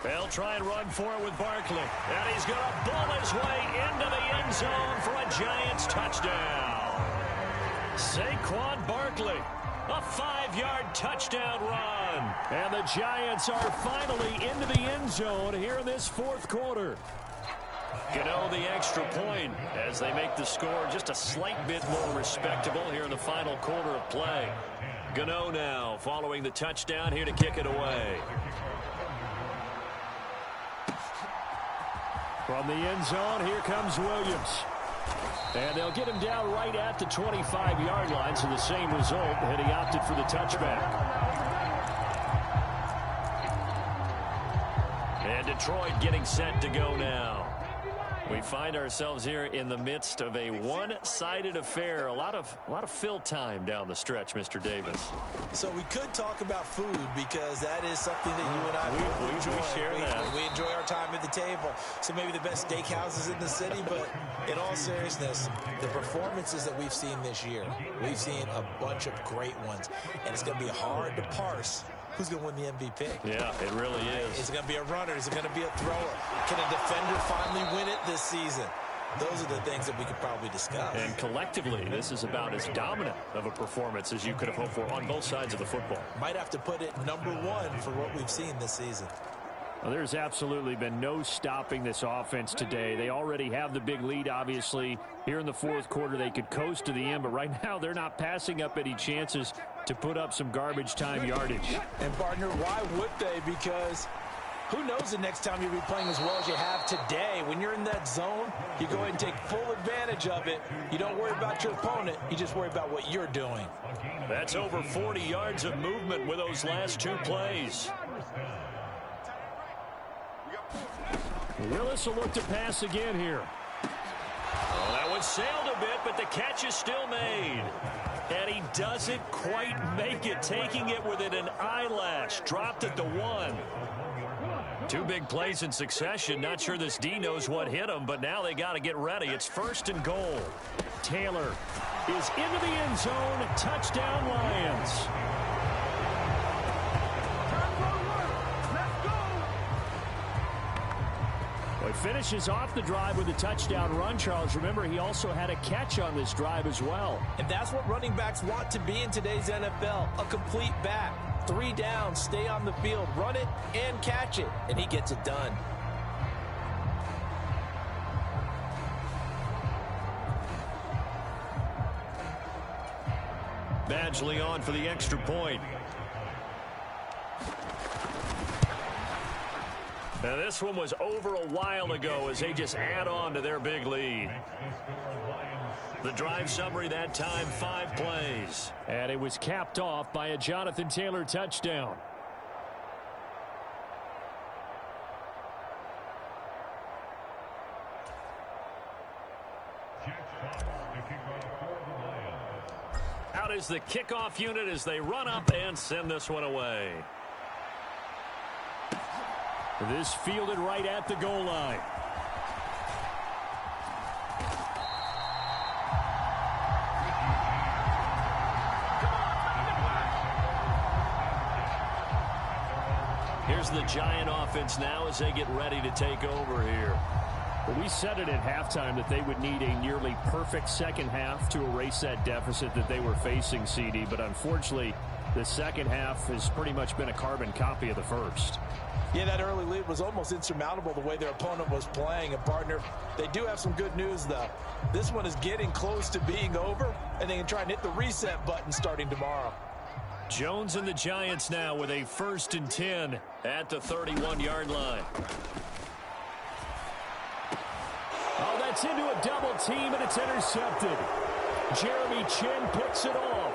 They'll try and run for it with Barkley. And he's going to bull his way into the end zone for a Giants touchdown. Saquon Barkley, a 5-yard touchdown run. And the Giants are finally into the end zone here in this fourth quarter. Gano the extra point as they make the score just a slight bit more respectable here in the final quarter of play. Gano now following the touchdown here to kick it away. From the end zone, here comes Williams. And they'll get him down right at the 25-yard line, so the same result, and he opted for the touchback. And Detroit getting set to go now. We find ourselves here in the midst of a one-sided affair. A lot of fill time down the stretch, Mr. Davis. So we could talk about food because that is something that you and I enjoy. We share that. We enjoy our time at the table. So maybe the best steakhouses in the city, but in all seriousness, the performances that we've seen this year, we've seen a bunch of great ones, and it's going to be hard to parse who's going to win the MVP. Yeah, it really is. Is it going to be a runner? Is it going to be a thrower? Can a defender finally win it this season? Those are the things that we could probably discuss. And collectively, this is about as dominant of a performance as you could have hoped for on both sides of the football. Might have to put it #1 for what we've seen this season. Well, there's absolutely been no stopping this offense today. They already have the big lead, obviously. Here in the fourth quarter, they could coast to the end, but right now they're not passing up any chances to put up some garbage time yardage. And, partner, why would they? Because who knows the next time you'll be playing as well as you have today. When you're in that zone, you go ahead and take full advantage of it. You don't worry about your opponent. You just worry about what you're doing. That's over 40 yards of movement with those last two plays. Willis will look to pass again here. Well, that one sailed a bit, but the catch is still made. And he doesn't quite make it, taking it within an eyelash. Dropped at the 1. Two big plays in succession. Not sure this D knows what hit him, but now they got to get ready. It's 1st and goal. Taylor is into the end zone. Touchdown, Lions. Well, he finishes off the drive with a touchdown run, Charles. Remember, he also had a catch on this drive as well. And that's what running backs want to be in today's NFL, a complete back. 3 downs, stay on the field, run it, and catch it. And he gets it done. Badgley on for the extra point. Now this one was over a while ago as they just add on to their big lead. The drive summary that time, 5 plays. And it was capped off by a Jonathan Taylor touchdown. Out is the kickoff unit as they run up and send this one away. This fielded right at the goal line. Here's the Giant offense now as they get ready to take over here. Well, we said it at halftime that they would need a nearly perfect second half to erase that deficit that they were facing, CD. But unfortunately, the second half has pretty much been a carbon copy of the first. Yeah, that early lead was almost insurmountable the way their opponent was playing. And, partner, they do have some good news, though. This one is getting close to being over, and they can try and hit the reset button starting tomorrow. Jones and the Giants now with a 1st and 10 at the 31-yard line. Oh, that's into a double team, and it's intercepted. Jeremy Chin picks it off.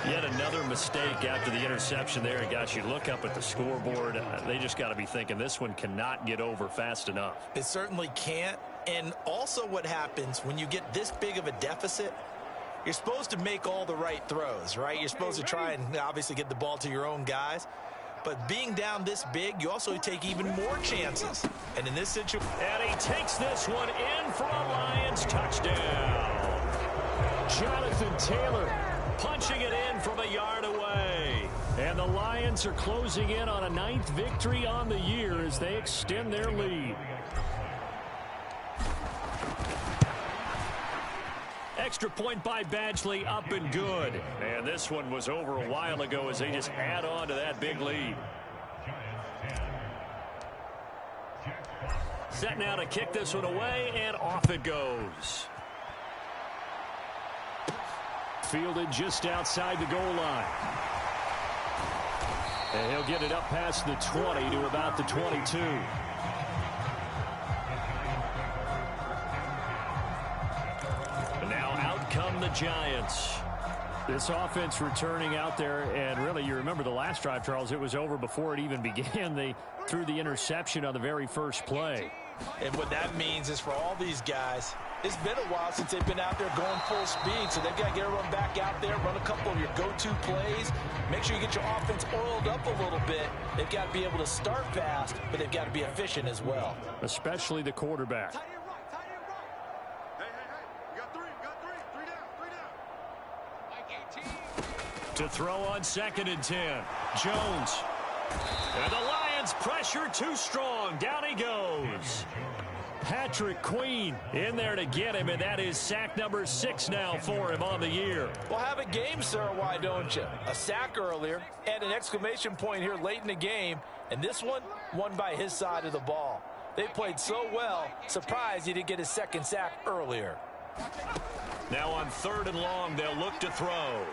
Yet another mistake after the interception there. And gosh, you look up at the scoreboard. They just got to be thinking this one cannot get over fast enough. It certainly can't. And also what happens when you get this big of a deficit, you're supposed to make all the right throws, right? You're supposed to try and obviously get the ball to your own guys. But being down this big, you also take even more chances. And in this situation... And he takes this one in for a Lions touchdown. Jonathan Taylor punching it in from a yard away. And the Lions are closing in on a 9th victory on the year as they extend their lead. Extra point by Badgley, up and good. And this one was over a while ago as they just add on to that big lead. Set now to kick this one away, and off it goes. fielded just outside the goal line. And he'll get it up past the 20 to about the 22. And now out come the Giants. This offense returning out there, and really, you remember the last drive, Charles, it was over before it even began. They threw the interception on the very first play. And what that means is for all these guys, it's been a while since they've been out there going full speed, so they've got to get everyone back out there, run a couple of your go-to plays, make sure you get your offense oiled up a little bit. They've got to be able to start fast, but they've got to be efficient as well. Especially the quarterback. To throw on 2nd and 10. Jones. And the Lions pressure too strong. Down he goes. Patrick Queen in there to get him, and that is sack number 6 now for him on the year. Well, have a game, sir, why don't you? A sack earlier and an exclamation point here late in the game, and this one won by his side of the ball. They played so well, surprised he didn't get his 2nd sack earlier. Now on 3rd and long, they'll look to throw.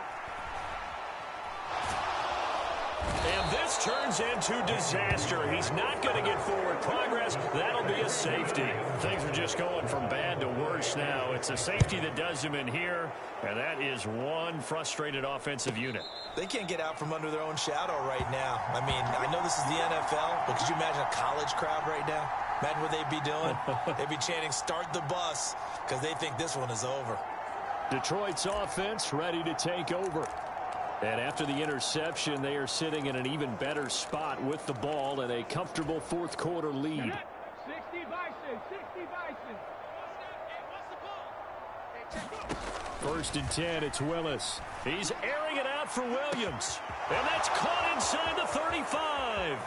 And this turns into disaster. He's not going to get forward progress. That'll be a safety. Things are just going from bad to worse now. It's a safety that does him in here, and that is one frustrated offensive unit. They can't get out from under their own shadow right now. I mean, I know this is the NFL, but could you imagine a college crowd right now? Imagine what they'd be doing. They'd be chanting, "Start the bus," because they think this one is over. Detroit's offense ready to take over. And after the interception, they are sitting in an even better spot with the ball and a comfortable 4th quarter lead. 60 Bison, 60 Bison. 1st and 10, it's Willis. He's airing it out for Williams. And that's caught inside the 35.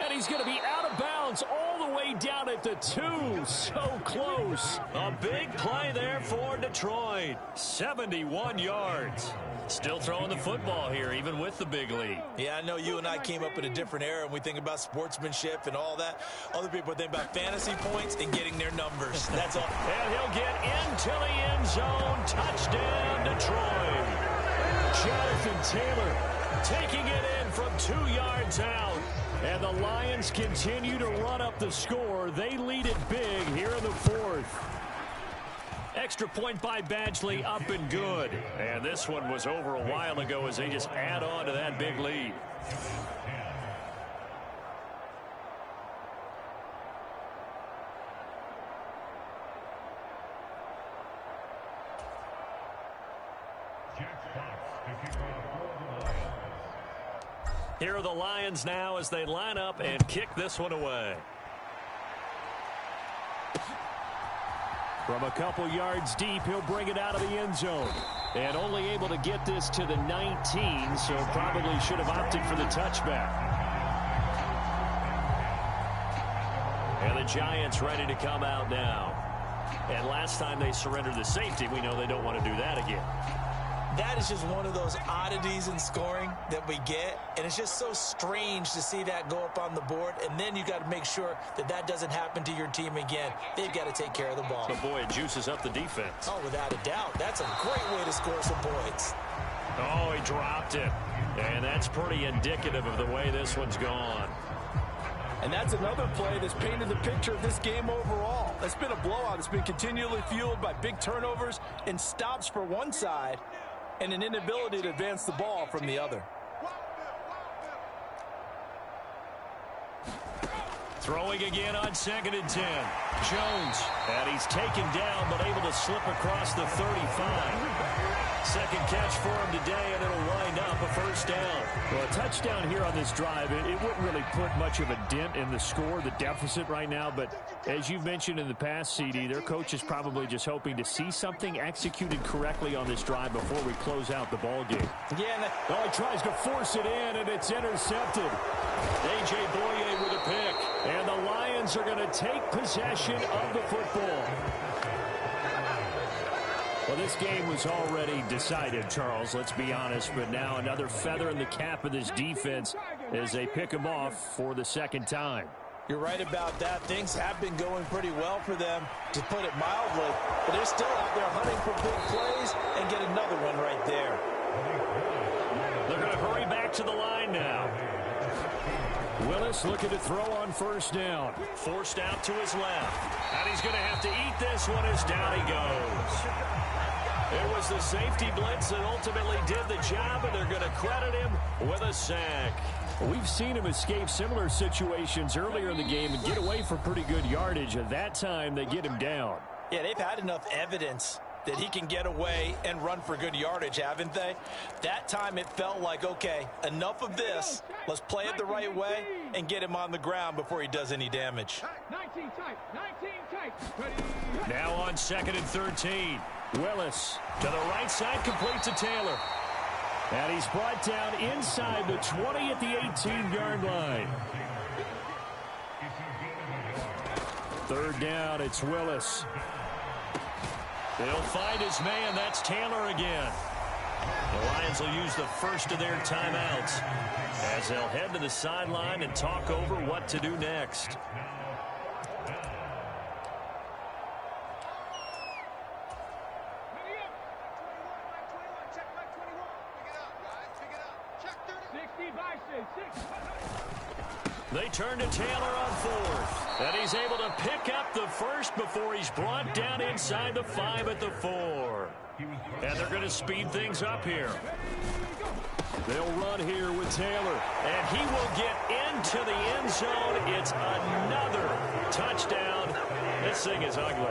And he's going to be out of bounds all the way down at the 2. So close. A big play there for Detroit. 71 yards. Still throwing the football here, even with the big lead. Yeah, I know you and I came up in a different era, and we think about sportsmanship and all that. Other people think about fantasy points and getting their numbers. That's all. And he'll get into the end zone. Touchdown, Detroit. Jonathan Taylor taking it in from 2 yards out. And the Lions continue to run up the score. They lead it big here in the 4th. Extra point by Badgley, up and good. And this one was over a while ago as they just add on to that big lead. Here are the Lions now as they line up and kick this one away. From a couple yards deep, he'll bring it out of the end zone. And only able to get this to the 19, so probably should have opted for the touchback. And the Giants ready to come out now. And last time they surrendered the safety, we know they don't want to do that again. That is just one of those oddities in scoring that we get, and it's just so strange to see that go up on the board, and then you got to make sure that that doesn't happen to your team again. They've got to take care of the ball. But boy, it juices up the defense. Oh, without a doubt. That's a great way to score some points. Oh, he dropped it. And that's pretty indicative of the way this one's gone. And that's another play that's painted the picture of this game overall. That's been a blowout. It's been continually fueled by big turnovers and stops for one side, and an inability to advance the ball from the other. Throwing again on 2nd and 10. Jones. And he's taken down, but able to slip across the 35. Second catch for him today, and it'll wind up a first down. Well, a touchdown here on this drive, it wouldn't really put much of a dent in the score, the deficit right now. But as you've mentioned in the past, CD, their coach is probably just hoping to see something executed correctly on this drive before we close out the ball game. Yeah, oh, he tries to force it in, and it's intercepted. A.J. Boye with a pick. And the Lions are going to take possession of the football. Well, this game was already decided, Charles, let's be honest. But now another feather in the cap of this defense as they pick them off for the second time. You're right about that. Things have been going pretty well for them, to put it mildly. But they're still out there hunting for big plays and get another one right there. They're going to hurry back to the line now. Willis looking to throw on first down. Forced out to his left. And he's going to have to eat this one as down he goes. It was the safety blitz that ultimately did the job, and they're going to credit him with a sack. We've seen him escape similar situations earlier in the game and get away for pretty good yardage. At that time, they get him down. Yeah, they've had enough evidence that he can get away and run for good yardage, haven't they? That time it felt like, okay, enough of this. Let's play it the right way and get him on the ground before he does any damage. 19 tight, 19 tight. Now on 2nd and 13. Willis To the right side, complete to Taylor. and he's brought down inside the 20 at the 18-yard line. 3rd down, it's Willis. They'll find his man. That's Taylor again. The Lions will use the first of their timeouts as they'll head to the sideline and talk over what to do next. They turn to Taylor on 4th. And he's able to pick up the first before he's brought down inside the 5 at the 4. And they're going to speed things up here. They'll run here with Taylor. And he will get into the end zone. It's another touchdown. This thing is ugly.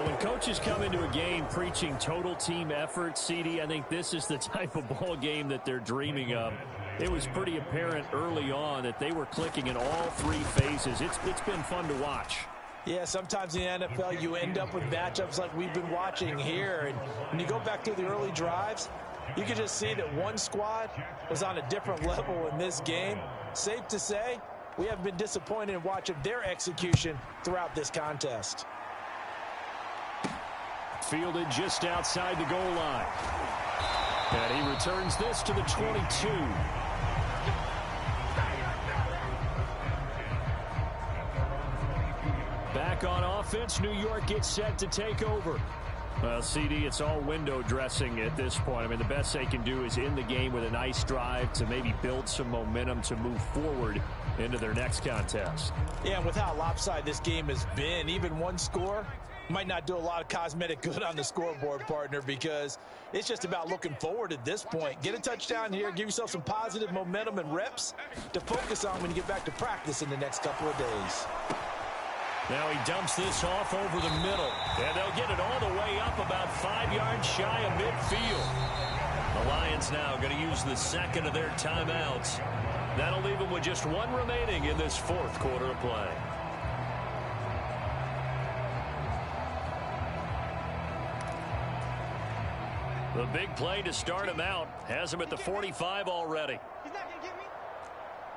When coaches come into a game preaching total team effort, CD, I think this is the type of ball game that they're dreaming of. It was pretty apparent early on that they were clicking in all 3 phases. It's been fun to watch. Yeah, sometimes in the NFL you end up with matchups like we've been watching here. And when you go back to the early drives, you can just see that one squad was on a different level in this game. Safe to say, we have been disappointed in watching their execution throughout this contest. Fielded just outside the goal line. And he returns this to the 22. Back on offense, New York gets set to take over. Well, CD, it's all window dressing at this point. I mean, the best they can do is end the game with a nice drive to maybe build some momentum to move forward into their next contest. Yeah, and with how lopsided this game has been, even one score might not do a lot of cosmetic good on the scoreboard, partner, because it's just about looking forward at this point. Get a touchdown here, give yourself some positive momentum and reps to focus on when you get back to practice in the next couple of days. Now he dumps this off over the middle, and they'll get it all the way up about 5 yards shy of midfield. The Lions now going to use the second of their timeouts. That'll leave them with just 1 remaining in this 4th quarter of play. The big play to start him out has him at the 45 already. He's not going to get me.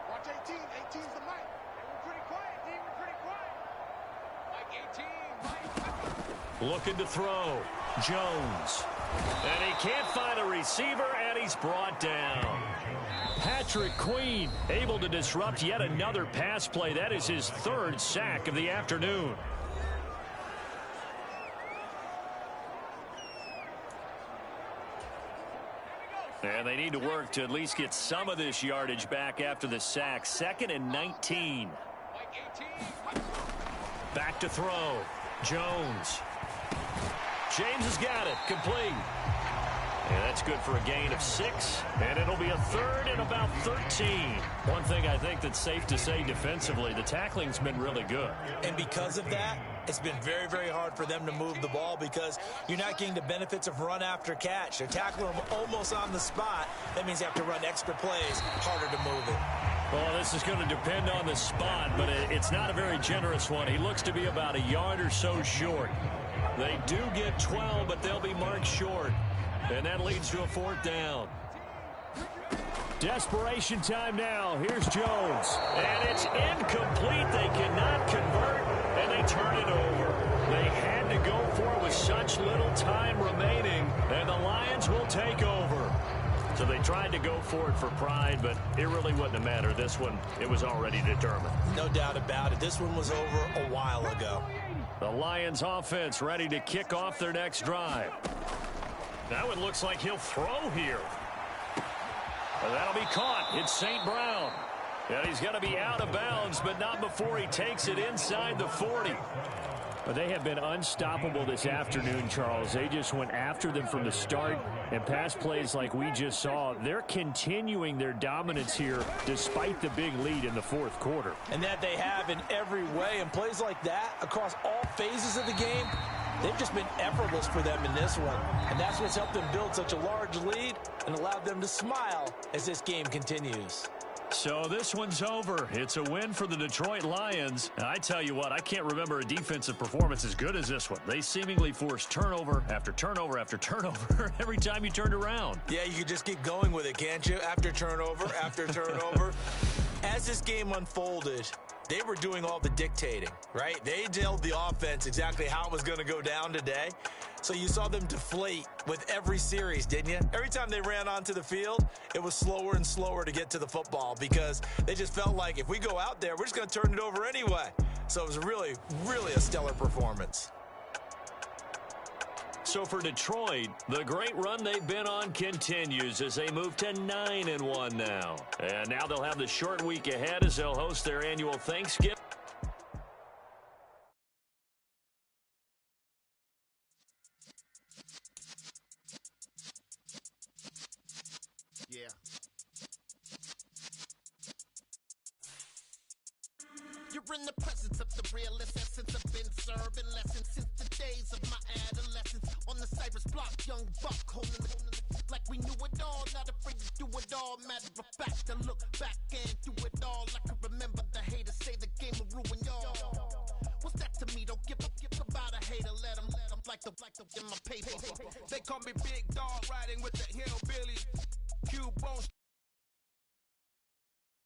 Watch 18. 18's the mic. We're pretty quiet, team. We're pretty quiet. Mike 18. Mike. Looking to throw. Jones. And he can't find a receiver, and he's brought down. Patrick Queen Able to disrupt yet another pass play. That is his 3rd sack of the afternoon. And they need to work to at least get some of this yardage back after the sack. 2nd and 19. Back to throw. Jones. James has got it. Complete. And that's good for a gain of 6. And it'll be a 3rd and about 13. One thing I think that's safe to say defensively, the tackling's been really good. And because of that, it's been very, very hard for them to move the ball because you're not getting the benefits of run after catch. They're tackling them almost on the spot. That means you have to run extra plays, harder to move it. Well, this is going to depend on the spot, but it's not a very generous one. He looks to be about a yard or so short. They do get 12, but they'll be marked short. And that leads to a 4th down. Desperation time now. Here's Jones. And it's incomplete. They cannot convert, and they turn it over. They had to go for it with such little time remaining, and the Lions will take over. So they tried to go for it for pride, but it really wouldn't have mattered. This one, it was already determined. No doubt about it. This one was over a while ago. The Lions offense ready to kick off their next drive. Now it looks like he'll throw here. And that'll be caught. It's St. Brown. And he's going to be out of bounds, but not before he takes it inside the 40. But they have been unstoppable this afternoon, Charles. They just went after them from the start, and pass plays like we just saw, they're continuing their dominance here despite the big lead in the fourth quarter. And that they have in every way. And plays like that across all phases of the game, they've just been effortless for them in this one. And that's what's helped them build such a large lead and allowed them to smile as this game continues. So this one's over. It's a win for the Detroit Lions. And I tell you what, I can't remember a defensive performance as good as this one. They seemingly forced turnover after turnover after turnover every time you turned around. Yeah, you could just keep going with it, can't you? After turnover, after turnover. As this game unfolded, they were doing all the dictating, right? They told the offense exactly how it was going to go down today. So you saw them deflate with every series, didn't you? Every time they ran onto the field, it was slower and slower to get to the football because they just felt like if we go out there, we're just going to turn it over anyway. So it was really, really a stellar performance. So for Detroit, the great run they've been on continues as they move to 9-1 now. And now they'll have the short week ahead as they'll host their annual Thanksgiving. Yeah. You're in the presence of the realest essence. I've been serving lessons since the days of my adolescence. On the Cypress block, young buck holding it like we knew it all. Not afraid to do it all. Matter of fact, to look back and do it all. I can remember the haters say the game will ruin y'all. What's that to me? Don't give about a hater. Let them like the in my paper. They call me Big Dog, riding with the hillbilly. Cube bones.